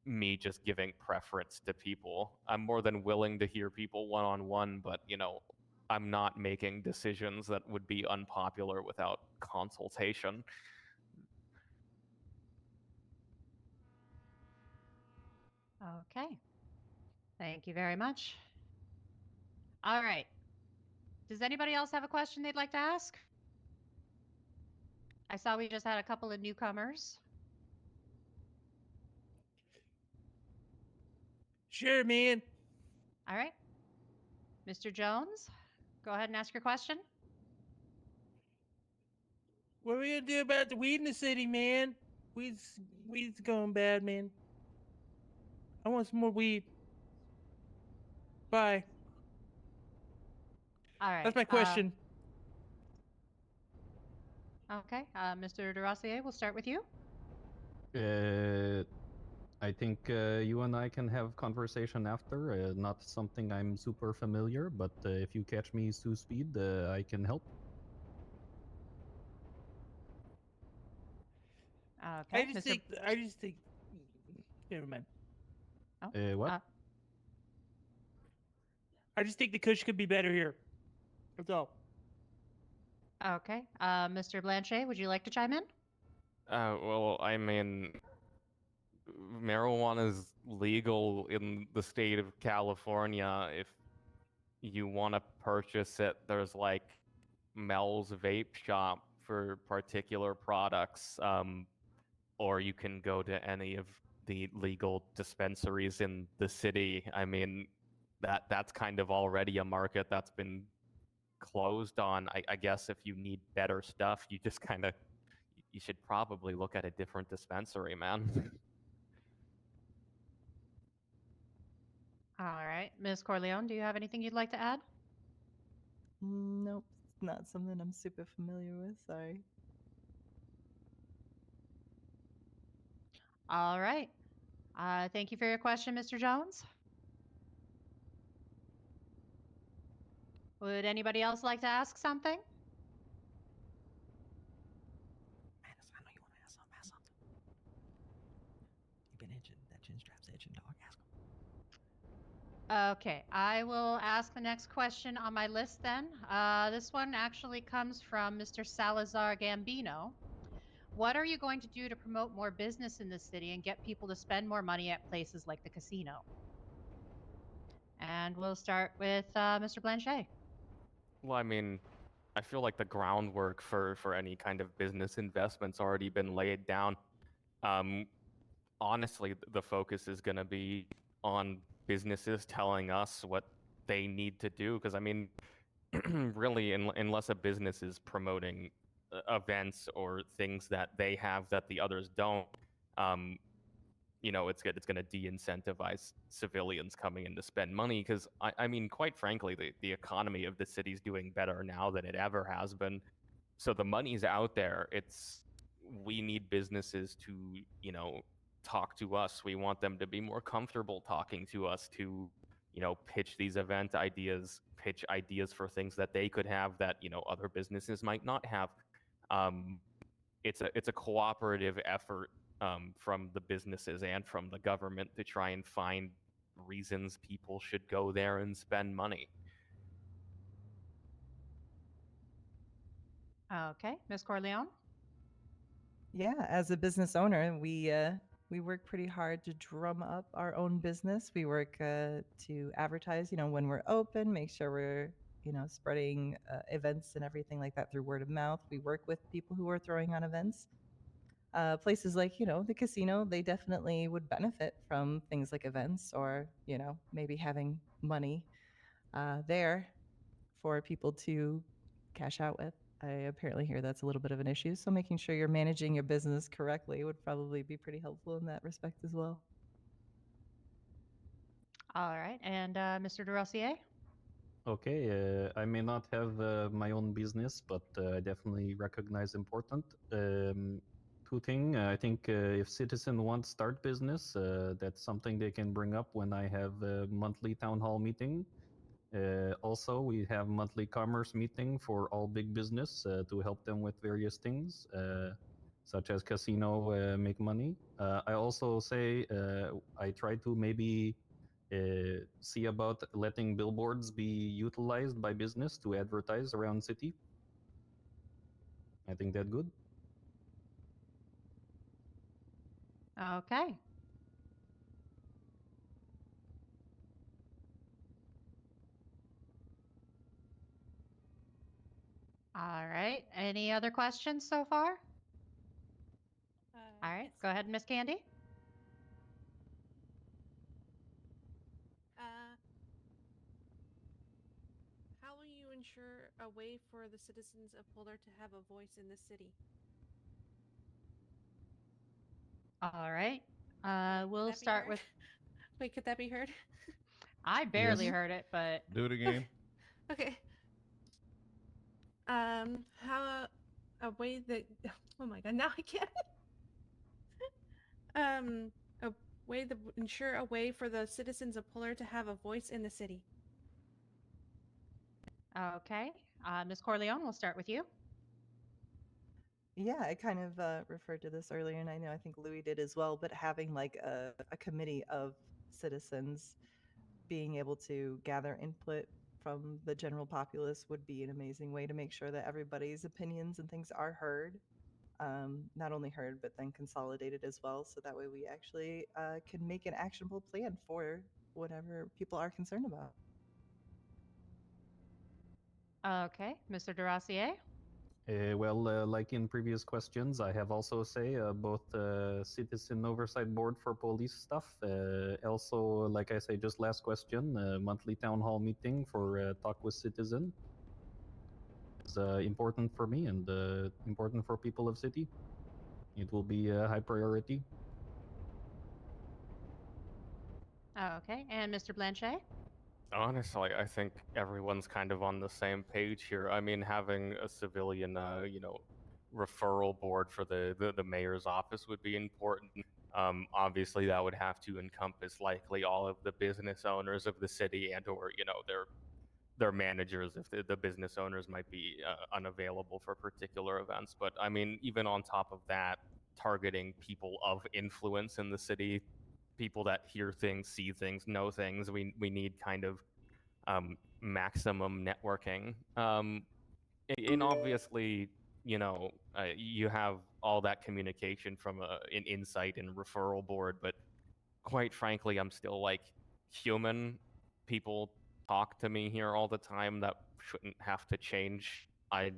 me just giving preference to people. I'm more than willing to hear people one on one, but, I'm not making decisions that would be unpopular without consultation. Okay. Thank you very much. All right. Does anybody else have a question they'd like to ask? I saw we just had a couple of newcomers. Sure, man. All right. Mr. Jones, go ahead and ask your question. What are we gonna do about the weed in the city, man? Weed's going bad, man. I want some more weed. Bye. All right. That's my question. Okay. Mr. DeRossier, we'll start with you. I think you and I can have conversation after. Not something I'm super familiar, but if you catch me to speed, I can help. Okay. I just think. Never mind. Oh, what? I just think the Kush could be better here. That's all. Okay. Mr. Blanchet, would you like to chime in? Well, I mean, marijuana is legal in the state of California. If you want to purchase it, there's like Mel's Vape Shop for particular products, or you can go to any of the legal dispensaries in the city. I mean, that's kind of already a market that's been closed on. I guess if you need better stuff, you just kind of you should probably look at a different dispensary, man. All right. Ms. Corleone, do you have anything you'd like to add? Nope, it's not something I'm super familiar with. Sorry. All right. Thank you for your question, Mr. Jones. Would anybody else like to ask something? Madness, I know you want to ask something. You've been itching. That chin strap's itching, dog. Ask him. Okay, I will ask the next question on my list then. This one actually comes from Mr. Salazar Gambino. What are you going to do to promote more business in the city and get people to spend more money at places like the casino? And we'll start with Mr. Blanchet. Well, I mean, I feel like the groundwork for any kind of business investment's already been laid down. Honestly, the focus is going to be on businesses telling us what they need to do. Because I mean, really, unless a business is promoting events or things that they have that the others don't, it's going to de-incentivize civilians coming in to spend money. Because I mean, quite frankly, the economy of the city's doing better now than it ever has been. So the money's out there. We need businesses to, talk to us. We want them to be more comfortable talking to us, to, pitch these event ideas, pitch ideas for things that they could have that, other businesses might not have. It's a cooperative effort from the businesses and from the government to try and find reasons people should go there and spend money. Okay, Ms. Corleone. Yeah, as a business owner, we work pretty hard to drum up our own business. We work to advertise, when we're open, make sure we're, spreading events and everything like that through word of mouth. We work with people who are throwing on events. Places like, the casino, they definitely would benefit from things like events or, maybe having money there for people to cash out with. I apparently hear that's a little bit of an issue. So making sure you're managing your business correctly would probably be pretty helpful in that respect as well. All right, and Mr. DeRossier? Okay, I may not have my own business, but I definitely recognize important. two things. I think if citizen wants start business, that's something they can bring up when I have a monthly town hall meeting. Also, we have monthly commerce meeting for all big business to help them with various things, such as casino make money. I also say I try to maybe see about letting billboards be utilized by business to advertise around city. I think that's good. Okay. All right. Any other questions so far? All right. Yes. Go ahead, Miss Candy. How will you ensure a way for the citizens of Polar to have a voice in the city? All right. Could We'll that be start heard? with. Wait, could that be heard? I barely Yes. heard it, but Do it again. Okay. How a way that oh my god, now I can't. A way that would ensure a way for the citizens of Polar to have a voice in the city. okay. Miss Corleone, we'll start with you. Yeah, I kind of referred to this earlier, and I think Louis did as well. But having like a committee of citizens being able to gather input from the general populace would be an amazing way to make sure that everybody's opinions and things are heard. Not only heard, but then consolidated as well. So that way we actually can make an actionable plan for whatever people are concerned about. Okay. Mr. Deracier. Well, like in previous questions, I have also say both citizen oversight board for police stuff. Also, like I say, just last question, monthly town hall meeting for talk with citizen. It's important for me and important for people of city. It will be a high priority. Okay. And Mr. Blanchet. Honestly, I think everyone's kind of on the same page here. I mean, having a civilian, referral board for the mayor's office would be important. Obviously, that would have to encompass likely all of the business owners of the city and/or their managers if the business owners might be unavailable for particular events. But I mean, even on top of that, targeting people of influence in the city, people that hear things, see things, know things. We need kind of maximum networking. And obviously, you have all that communication from an insight and referral board, but quite frankly, I'm still like human. People talk to me here all the time. That shouldn't have to change. I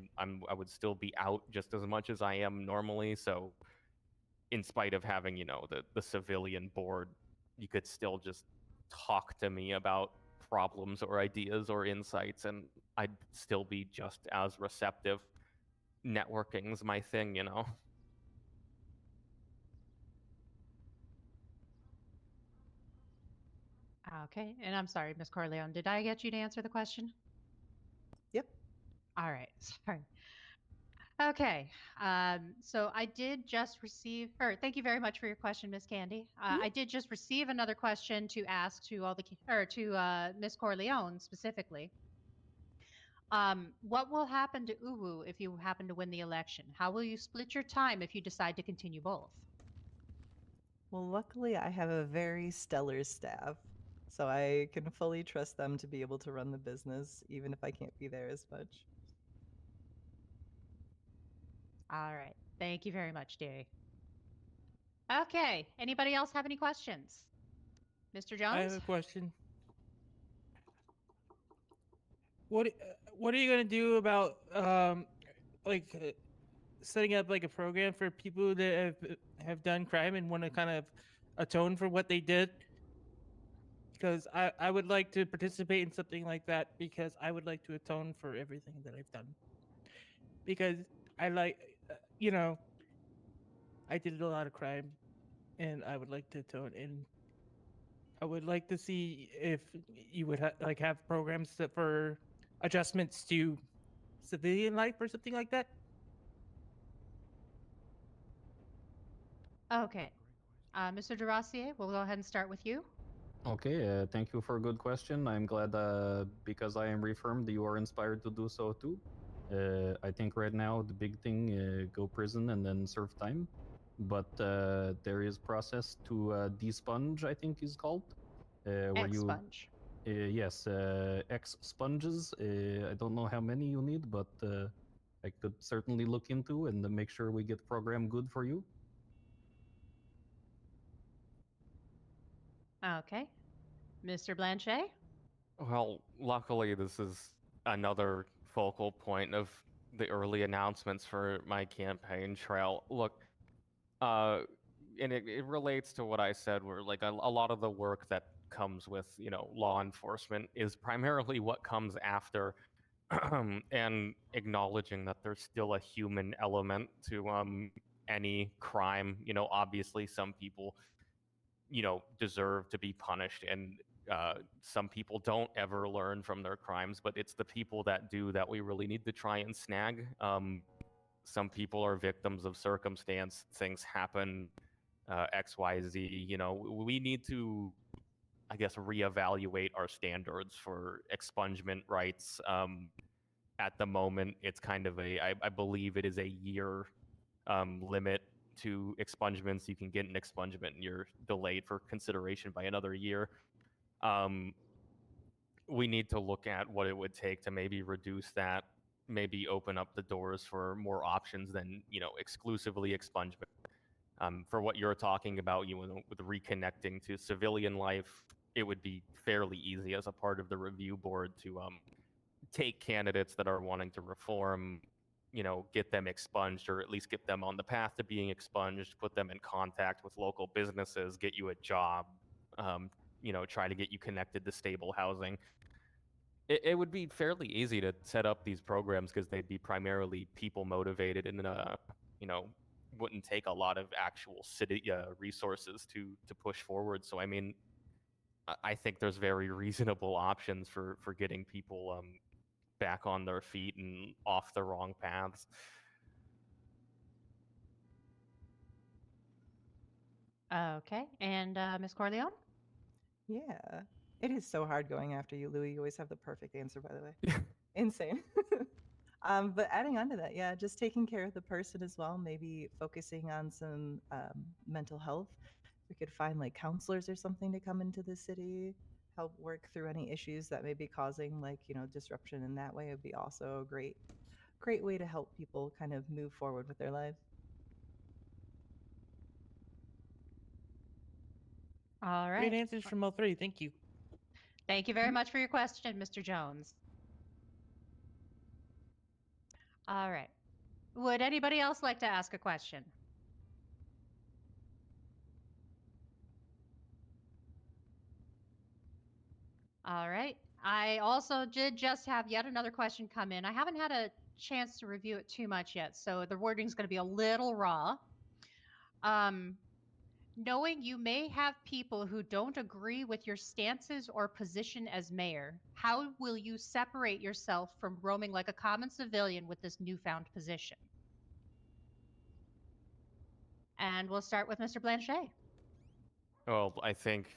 would still be out just as much as I am normally. So, in spite of having the civilian board, you could still just talk to me about problems or ideas or insights, and I'd still be just as receptive. Networking's my thing. Okay. And I'm sorry, Miss Corleone. Did I get you to answer the question? Yep. All right. Sorry. Okay. So I did just receive, or thank you very much for your question, Miss Candy. I did just receive another question to ask to all the, or to Miss Corleone specifically. What will happen to Uwu if you happen to win the election? How will you split your time if you decide to continue both? Well, luckily, I have a very stellar staff, so I can fully trust them to be able to run the business, even if I can't be there as much. All right. Thank you very much, dearie. Okay. Anybody else have any questions? Mr. Jones? I have a question. What are you gonna do about like setting up like a program for people that have done crime and want to kind of atone for what they did? Because I would like to participate in something like that because I would like to atone for everything that I've done. Because I like, I did a lot of crime, and I would like to atone. And I would like to see if you would have programs for adjustments to civilian life or something like that. Okay. Mr. Duracier, we'll go ahead and start with you. Okay, thank you for a good question. I'm glad because I am reaffirmed, you are inspired to do so too. I think right now the big thing, go prison and then serve time. But there is process to desponge, I think is called. Where you Expunge. yes, X sponges. I don't know how many you need, but I could certainly look into and make sure we get the program good for you. Okay. Mr. Blanchet? Well, luckily, this is another focal point of the early announcements for my campaign trail. Look, uh, and it relates to what I said, where like a lot of the work that comes with, law enforcement is primarily what comes after, and acknowledging that there's still a human element to any crime. Obviously, some people deserve to be punished, and some people don't ever learn from their crimes, but it's the people that do that we really need to try and snag. Some people are victims of circumstance, things happen, XYZ. We need to, I guess, reevaluate our standards for expungement rights. At the moment, it's kind of I believe it is a year limit to expungements. You can get an expungement and you're delayed for consideration by another year. We need to look at what it would take to maybe reduce that, maybe open up the doors for more options than, exclusively expungement. For what you're talking about, with reconnecting to civilian life, it would be fairly easy as a part of the review board to take candidates that are wanting to reform, get them expunged, or at least get them on the path to being expunged, put them in contact with local businesses, get you a job, try to get you connected to stable housing. It would be fairly easy to set up these programs because they'd be primarily people motivated and, wouldn't take a lot of actual city resources to push forward. So, I mean, I think there's very reasonable options for getting people back on their feet and off the wrong paths. Okay. And Ms. Corleone? Yeah. It is so hard going after you, Louis. You always have the perfect answer, by the way. Insane. But adding on to that, yeah, just taking care of the person as well, maybe focusing on some mental health. We could find like counselors or something to come into the city, help work through any issues that may be causing like, disruption in that way. It would be also a great way to help people kind of move forward with their lives. All right. Great answers from all three. Thank you. Thank you very much for your question, Mr. Jones. All right. Would anybody else like to ask a question? All right. I also did just have yet another question come in. I haven't had a chance to review it too much yet, so the wording is going to be a little raw. Knowing you may have people who don't agree with your stances or position as mayor, how will you separate yourself from roaming like a common civilian with this newfound position? And we'll start with Mr. Blanchet. Well, I think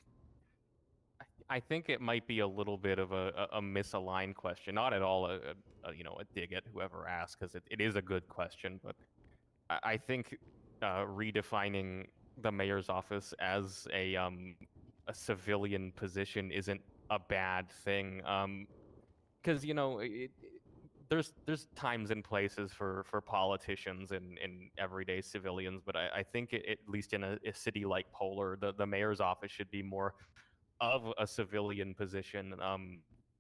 it might be a little bit of a misaligned question. Not at all a dig at whoever asked, because it is a good question. But I think redefining the mayor's office as a civilian position isn't a bad thing. Because there's times and places for politicians and everyday civilians, but I think at least in a city like Polar, the mayor's office should be more of a civilian position,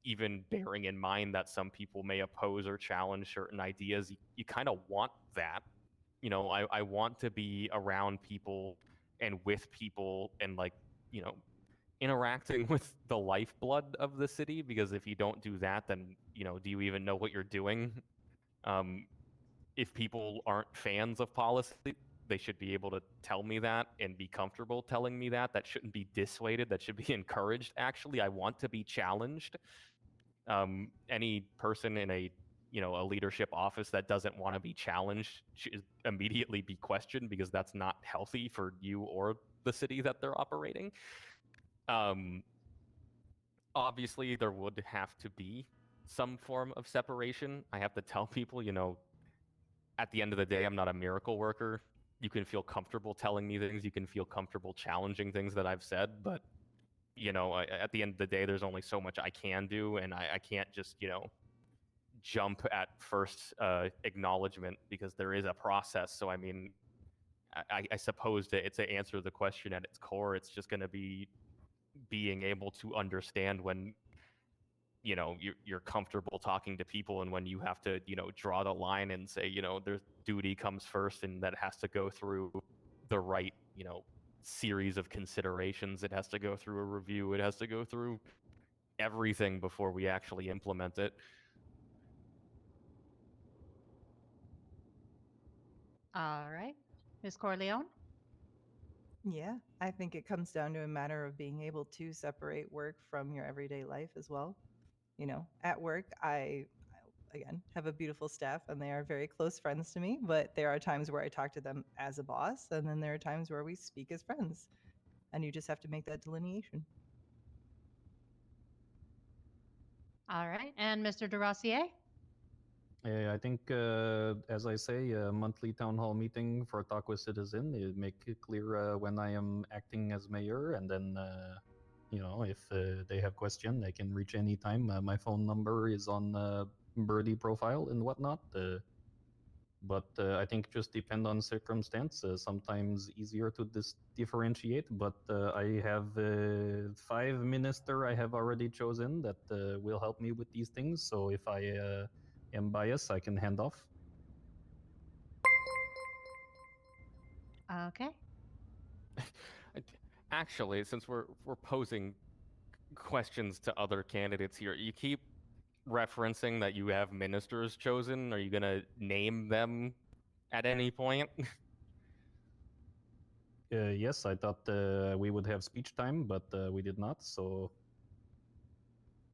even bearing in mind that some people may oppose or challenge certain ideas. You kind of want that. I want to be around people and with people and interacting with the lifeblood of the city, because if you don't do that, then do you even know what you're doing? If people aren't fans of policy, they should be able to tell me that and be comfortable telling me that. That shouldn't be dissuaded. That should be encouraged. Actually, I want to be challenged. Any person in a a leadership office that doesn't want to be challenged should immediately be questioned, because that's not healthy for you or the city that they're operating. Obviously, there would have to be some form of separation. I have to tell people, at the end of the day, I'm not a miracle worker. You can feel comfortable telling me things. You can feel comfortable challenging things that I've said. But, at the end of the day, there's only so much I can do. And I can't just, jump at first acknowledgement, because there is a process. So, I mean, I suppose that to answer the question at its core, it's just going to be being able to understand when you're comfortable talking to people, and when you have to draw the line and say their duty comes first, and that has to go through the right series of considerations. It has to go through a review. It has to go through everything before we actually implement it. All right, Ms. Corleone. Yeah, I think it comes down to a matter of being able to separate work from your everyday life as well. At work, I again have a beautiful staff and they are very close friends to me, but there are times where I talk to them as a boss, and then there are times where we speak as friends. And you just have to make that delineation. All right, and Mr. DeRossier. I think, as I say, a monthly town hall meeting for Talk with Citizen. Make it clear when I am acting as mayor, and then, if they have question, they can reach anytime. My phone number is on Birdie profile and whatnot. But I think just depend on circumstance. Sometimes easier to differentiate. But I have 5 minister I have already chosen that will help me with these things. So if I am biased, I can hand off. Okay. Actually, since we're posing questions to other candidates here, you keep referencing that you have ministers chosen. Are you gonna name them at any point? Yes, I thought we would have speech time, but we did not. So,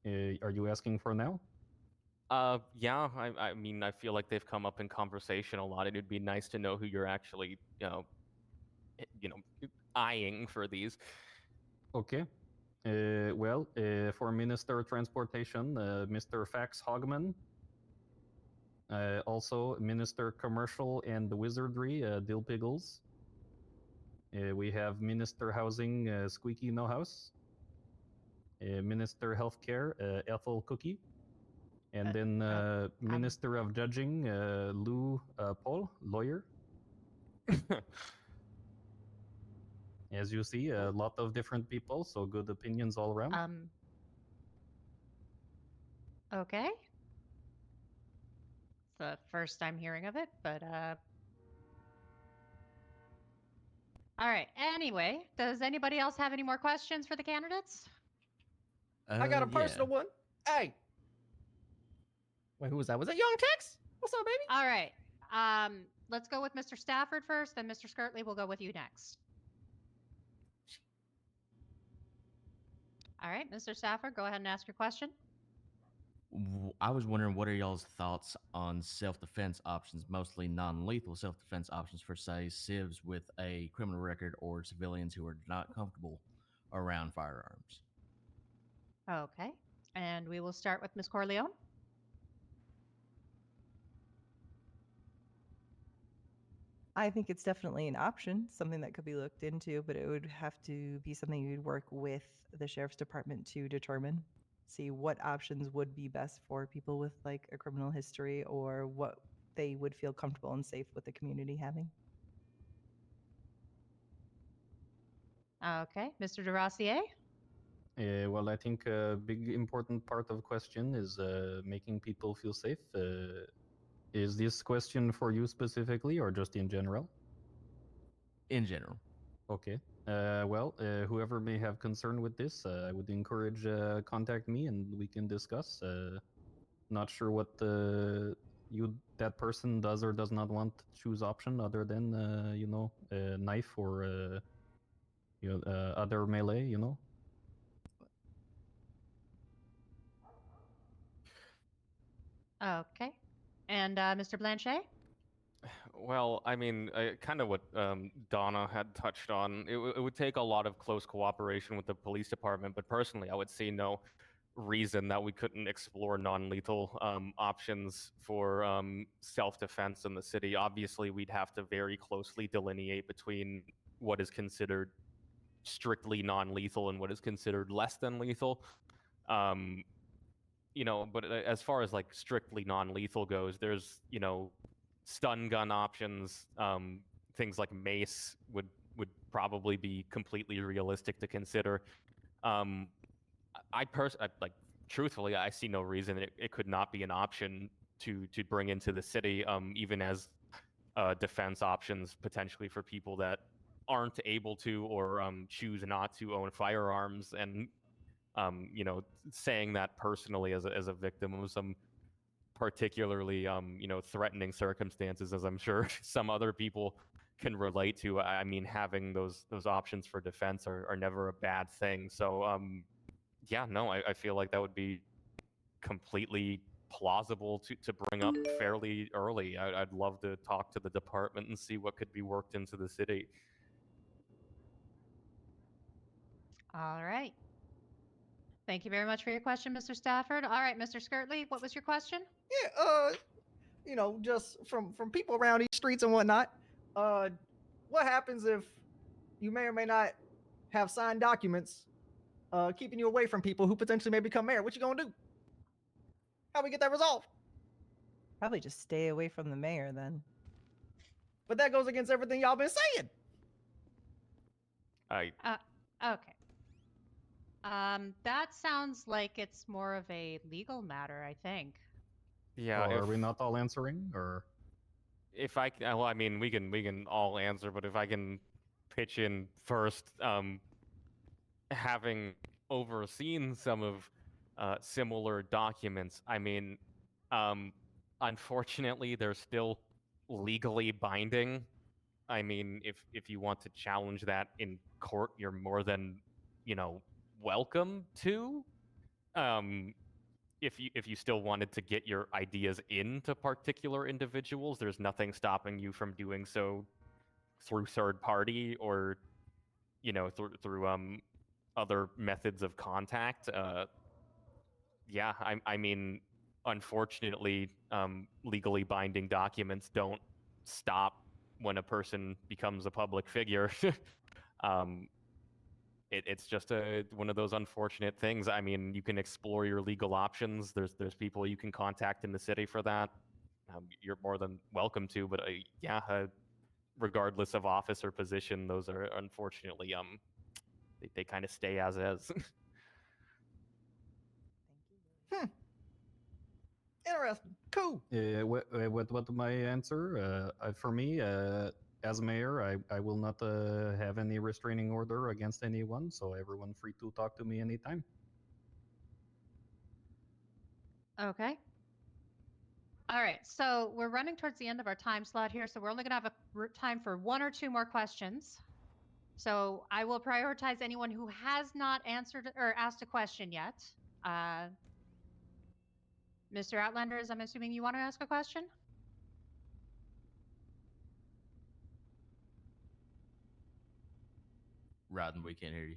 are you asking for now? Yeah. I mean, I feel like they've come up in conversation a lot. It'd be nice to know who you're actually, eyeing for these. Okay. Well, for Minister of Transportation, Mr. Fax Hogman. Also, Minister Commercial and the Wizardry, Dill Piggles. We have Minister Housing, Squeaky No House. Minister Healthcare, Ethel Cookie. And then Minister of Judging, Lou Paul, lawyer. As you see, a lot of different people, so good opinions all around. Okay. It's the first I'm hearing of it, but all right. Anyway, does anybody else have any more questions for the candidates? I got a personal one. Hey. Wait, who was that? Was that Young Tex? What's up, baby? All right. Let's go with Mr. Stafford first, then Mr. Skirtley will go with you next. All right, Mr. Stafford, go ahead and ask your question. I was wondering, what are y'all's thoughts on self-defense options, mostly non-lethal self-defense options for, say, civs with a criminal record or civilians who are not comfortable around firearms? Okay. And we will start with Ms. Corleone. I think it's definitely an option, something that could be looked into, but it would have to be something you'd work with the sheriff's department to determine, see what options would be best for people with like a criminal history, or what they would feel comfortable and safe with the community having. Okay, Mr. DeRossier. Well, I think a big important part of question is making people feel safe. Is this question for you specifically, or just in general? In general. Okay. Well, whoever may have concern with this, I would encourage contact me and we can discuss. Not sure what that person does or does not want to choose option other than a knife or other melee. Okay. And Mr. Blanchet? Well, I mean, kind of what Donna had touched on. It would take a lot of close cooperation with the police department, but personally, I would see no reason that we couldn't explore non-lethal options for self-defense in the city. Obviously, we'd have to very closely delineate between what is considered strictly non-lethal and what is considered less than lethal. But as far as like strictly non-lethal goes, there's stun gun options. Things like mace would probably be completely realistic to consider. Like truthfully, I see no reason it could not be an option to bring into the city, even as defense options potentially for people that aren't able to or choose not to own firearms. And saying that personally as a victim of some particularly threatening circumstances, as I'm sure some other people can relate to. I mean, having those options for defense are never a bad thing. So yeah, no, I feel like that would be completely plausible to bring up fairly early. I'd love to talk to the department and see what could be worked into the city. All right. Thank you very much for your question, Mr. Stafford. All right, Mr. Skirtley, what was your question? Yeah, just from people around these streets and whatnot, what happens if you may or may not have signed documents keeping you away from people who potentially may become mayor? What you gonna do? How we get that resolved? Probably just stay away from the mayor then. But that goes against everything y'all been saying. Okay. That sounds like it's more of a legal matter, I think. Yeah. Or are we not all answering, or? If I can, well, I mean, we can all answer, but if I can pitch in first, having overseen some of similar documents, I mean, unfortunately, they're still legally binding. I mean, if you want to challenge that in court, you're more than welcome to. If you still wanted to get your ideas into particular individuals, there's nothing stopping you from doing so through third party or through other methods of contact. Yeah, I mean, unfortunately, legally binding documents don't stop when a person becomes a public figure. It's just one of those unfortunate things. I mean, you can explore your legal options. There's people you can contact in the city for that. You're more than welcome to, but yeah, regardless of office or position, those are unfortunately they kind of stay as is. Interesting. Cool. What my answer? For me, as mayor, I will not have any restraining order against anyone, so everyone free to talk to me anytime. Okay. All right, so we're running towards the end of our time slot here, so we're only going to have time for one or two more questions. So I will prioritize anyone who has not answered or asked a question yet. Mr. Outlanders, I'm assuming you want to ask a question? Rodden, we can't hear you.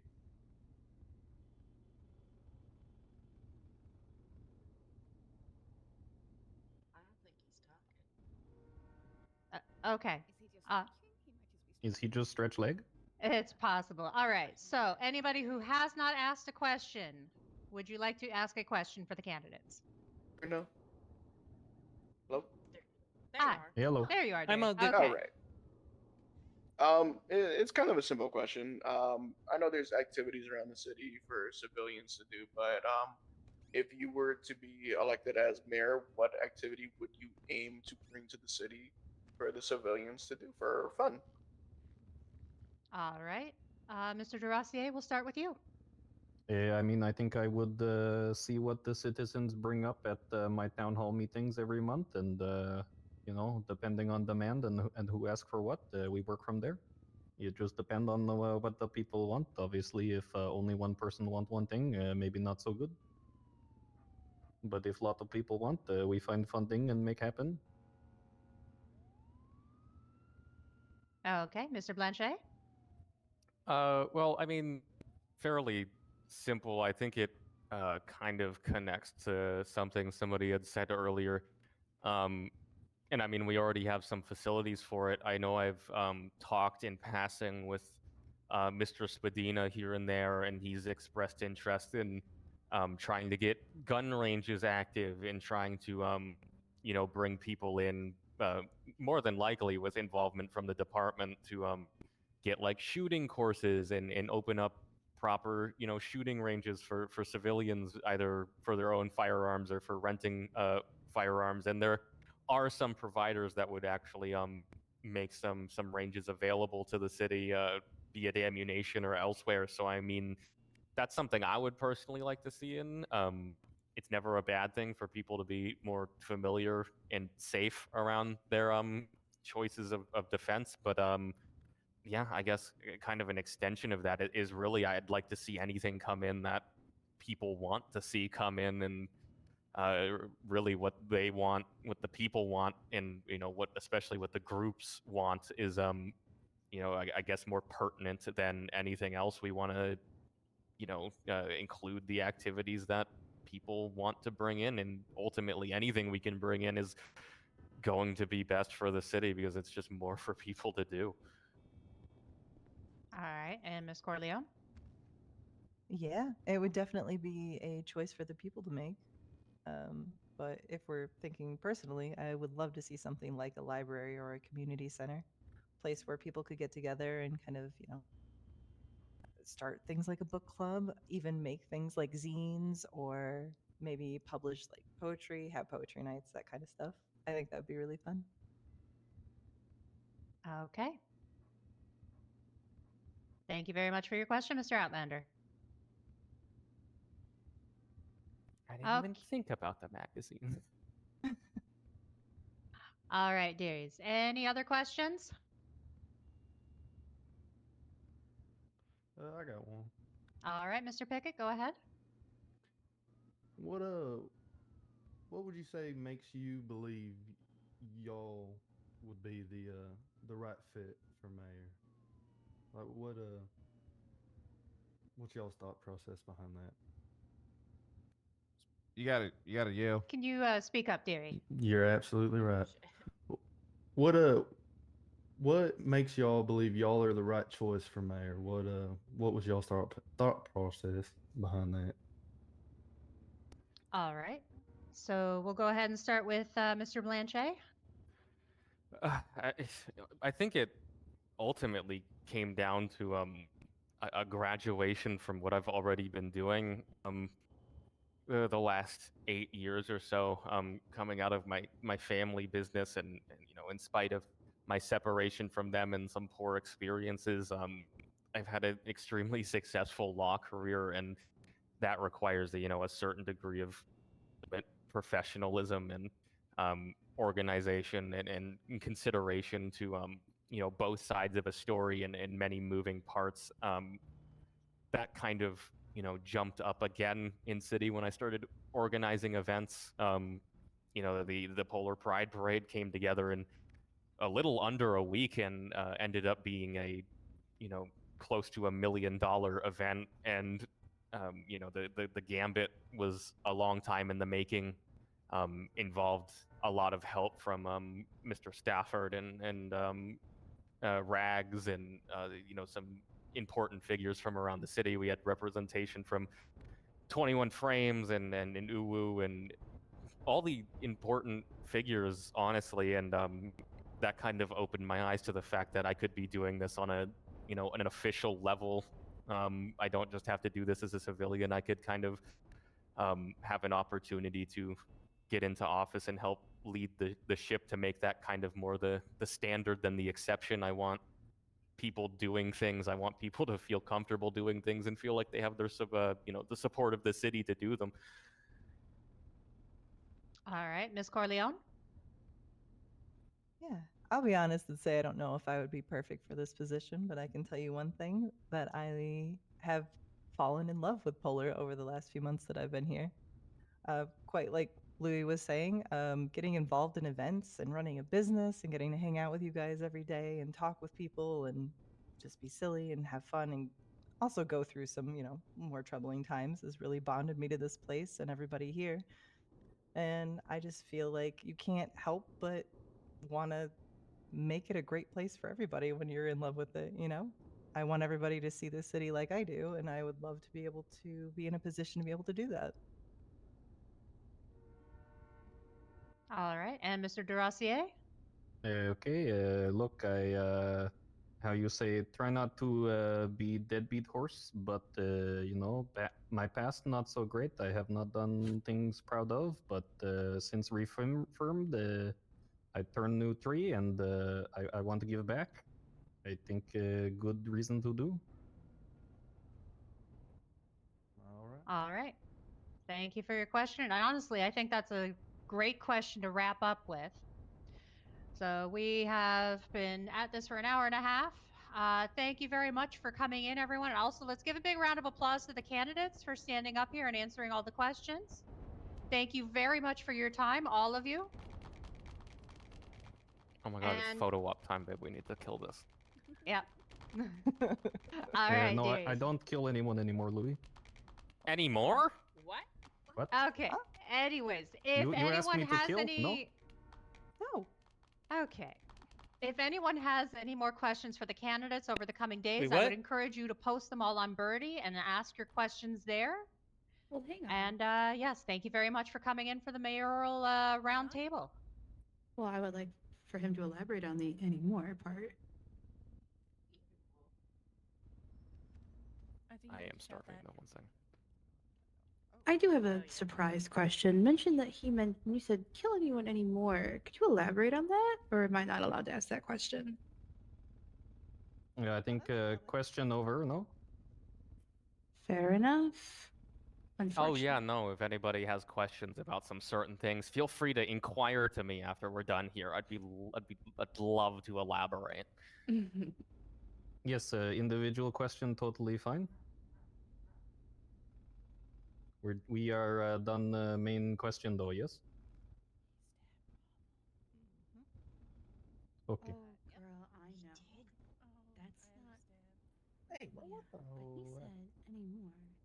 Okay. Is he just stretch leg? It's possible. All right. So anybody who has not asked a question, would you like to ask a question for the candidates? No. Hello? Hi. Hello. There you are. I'm Derek. all good. Okay. All right. It's kind of a simple question. I know there's activities around the city for civilians to do, but if you were to be elected as mayor, what activity would you aim to bring to the city for the civilians to do for fun? All right. Mr. Duracier, we'll start with you. I mean, I think I would see what the citizens bring up at my town hall meetings every month, and depending on demand and who asks for what, we work from there. It just depends on what the people want. Obviously, if only one person wants one thing, maybe not so good. But if a lot of people want, we find funding and make happen. Okay, Mr. Blanchet? Well, I mean, fairly simple. I think it kind of connects to something somebody had said earlier. Um, and I mean, we already have some facilities for it. I know I've talked in passing with Mr. Spadina here and there, and he's expressed interest in trying to get gun ranges active and trying to, bring people in, more than likely with involvement from the department to get like shooting courses and open up proper shooting ranges for civilians, either for their own firearms or for renting firearms. And there are some providers that would actually make some ranges available to the city, be it ammunition or elsewhere. So I mean, that's something I would personally like to see in. It's never a bad thing for people to be more familiar and safe around their choices of defense. But yeah, I guess kind of an extension of that is really I'd like to see anything come in that people want to see come in, and really what they want, what the people want, and what especially what the groups want is I guess more pertinent than anything else. We want to include the activities that people want to bring in, and ultimately anything we can bring in is going to be best for the city because it's just more for people to do. All right, and Miss Corleone? Yeah, it would definitely be a choice for the people to make. But if we're thinking personally, I would love to see something like a library or a community center, place where people could get together and kind of, start things like a book club, even make things like zines, or maybe publish like poetry, have poetry nights, that kind of stuff. I think that would be really fun. Okay. Thank you very much for your question, Mr. Outlander. I didn't even think about the magazine. All right, dearies. Any other questions? I got one. All right, Mr. Pickett, go ahead. What would you say makes you believe y'all would be the right fit for mayor? Like what's y'all's thought process behind that? You gotta yell. Can you speak up, dearie? You're absolutely right. What what makes y'all believe y'all are the right choice for mayor? What was y'all's thought process behind that? All right. So we'll go ahead and start with Mr. Blanchet. I think it ultimately came down to a graduation from what I've already been doing the last 8 years or so, coming out of my family business, and in spite of my separation from them and some poor experiences, I've had an extremely successful law career, and that requires a certain degree of professionalism and organization and consideration to both sides of a story and many moving parts. That kind of jumped up again in city when I started organizing events. The Polar Pride Parade came together in a little under a week and ended up being a close to $1 million event. And the gambit was a long time in the making. Involved a lot of help from Mr. Stafford and Rags and some important figures from around the city. We had representation from 21 Frames and Uwu and all the important figures, honestly. And that kind of opened my eyes to the fact that I could be doing this on an official level. I don't just have to do this as a civilian. I could kind of have an opportunity to get into office and help lead the ship to make that kind of more the standard than the exception. I want people doing things. I want people to feel comfortable doing things and feel like they have their the support of the city to do them. All right, Miss Corleone. Yeah, I'll be honest and say I don't know if I would be perfect for this position, but I can tell you one thing, that I have fallen in love with Polar over the last few months that I've been here. Quite like Louis was saying, getting involved in events and running a business and getting to hang out with you guys every day and talk with people and just be silly and have fun and also go through some, more troubling times has really bonded me to this place and everybody here. And I just feel like you can't help but want to make it a great place for everybody when you're in love with it, I want everybody to see the city like I do, and I would love to be able to be in a position to be able to do that. All right. And Mr. Duracier? Okay, look, how you say, try not to be deadbeat horse, but, my past not so great. I have not done things proud of, but since reaffirmed, I turned new tree and I want to give back. I think good reason to do. All right. Thank you for your question. And honestly, I think that's a great question to wrap up with. So we have been at this for an hour and a half. Thank you very much for coming in, everyone. And also, let's give a big round of applause to the candidates for standing up here and answering all the questions. Thank you very much for your time, all of you. Oh my god, it's And- photo op time, babe. We need to kill this. Yep. All right, No, I dearies. don't kill anyone anymore, Louis. Anymore? What? What? Okay. Anyways, if You asked anyone me to has kill? any... No. Okay. If anyone has any more questions for the candidates over the coming days, Wait, I what? would encourage you to post them all on Birdie and ask your questions there. Well, hang on. And yes, thank you very much for coming in for the mayoral round table. Well, I would like for him to elaborate on the anymore part. I am starving. No one saying. I do have a surprise question. Mentioned that he meant when you said kill anyone anymore. Could you elaborate on that, or am I not allowed to ask that question? Yeah, I think question over, no? Fair enough. Oh yeah, no. If anybody has questions about some certain things, feel free to inquire to me after we're done here. I'd love to elaborate. Yes, individual question, totally fine. We are done main question though, yes? Okay. Oh, girl, I know. That's not. Hey, what the? But he said anymore.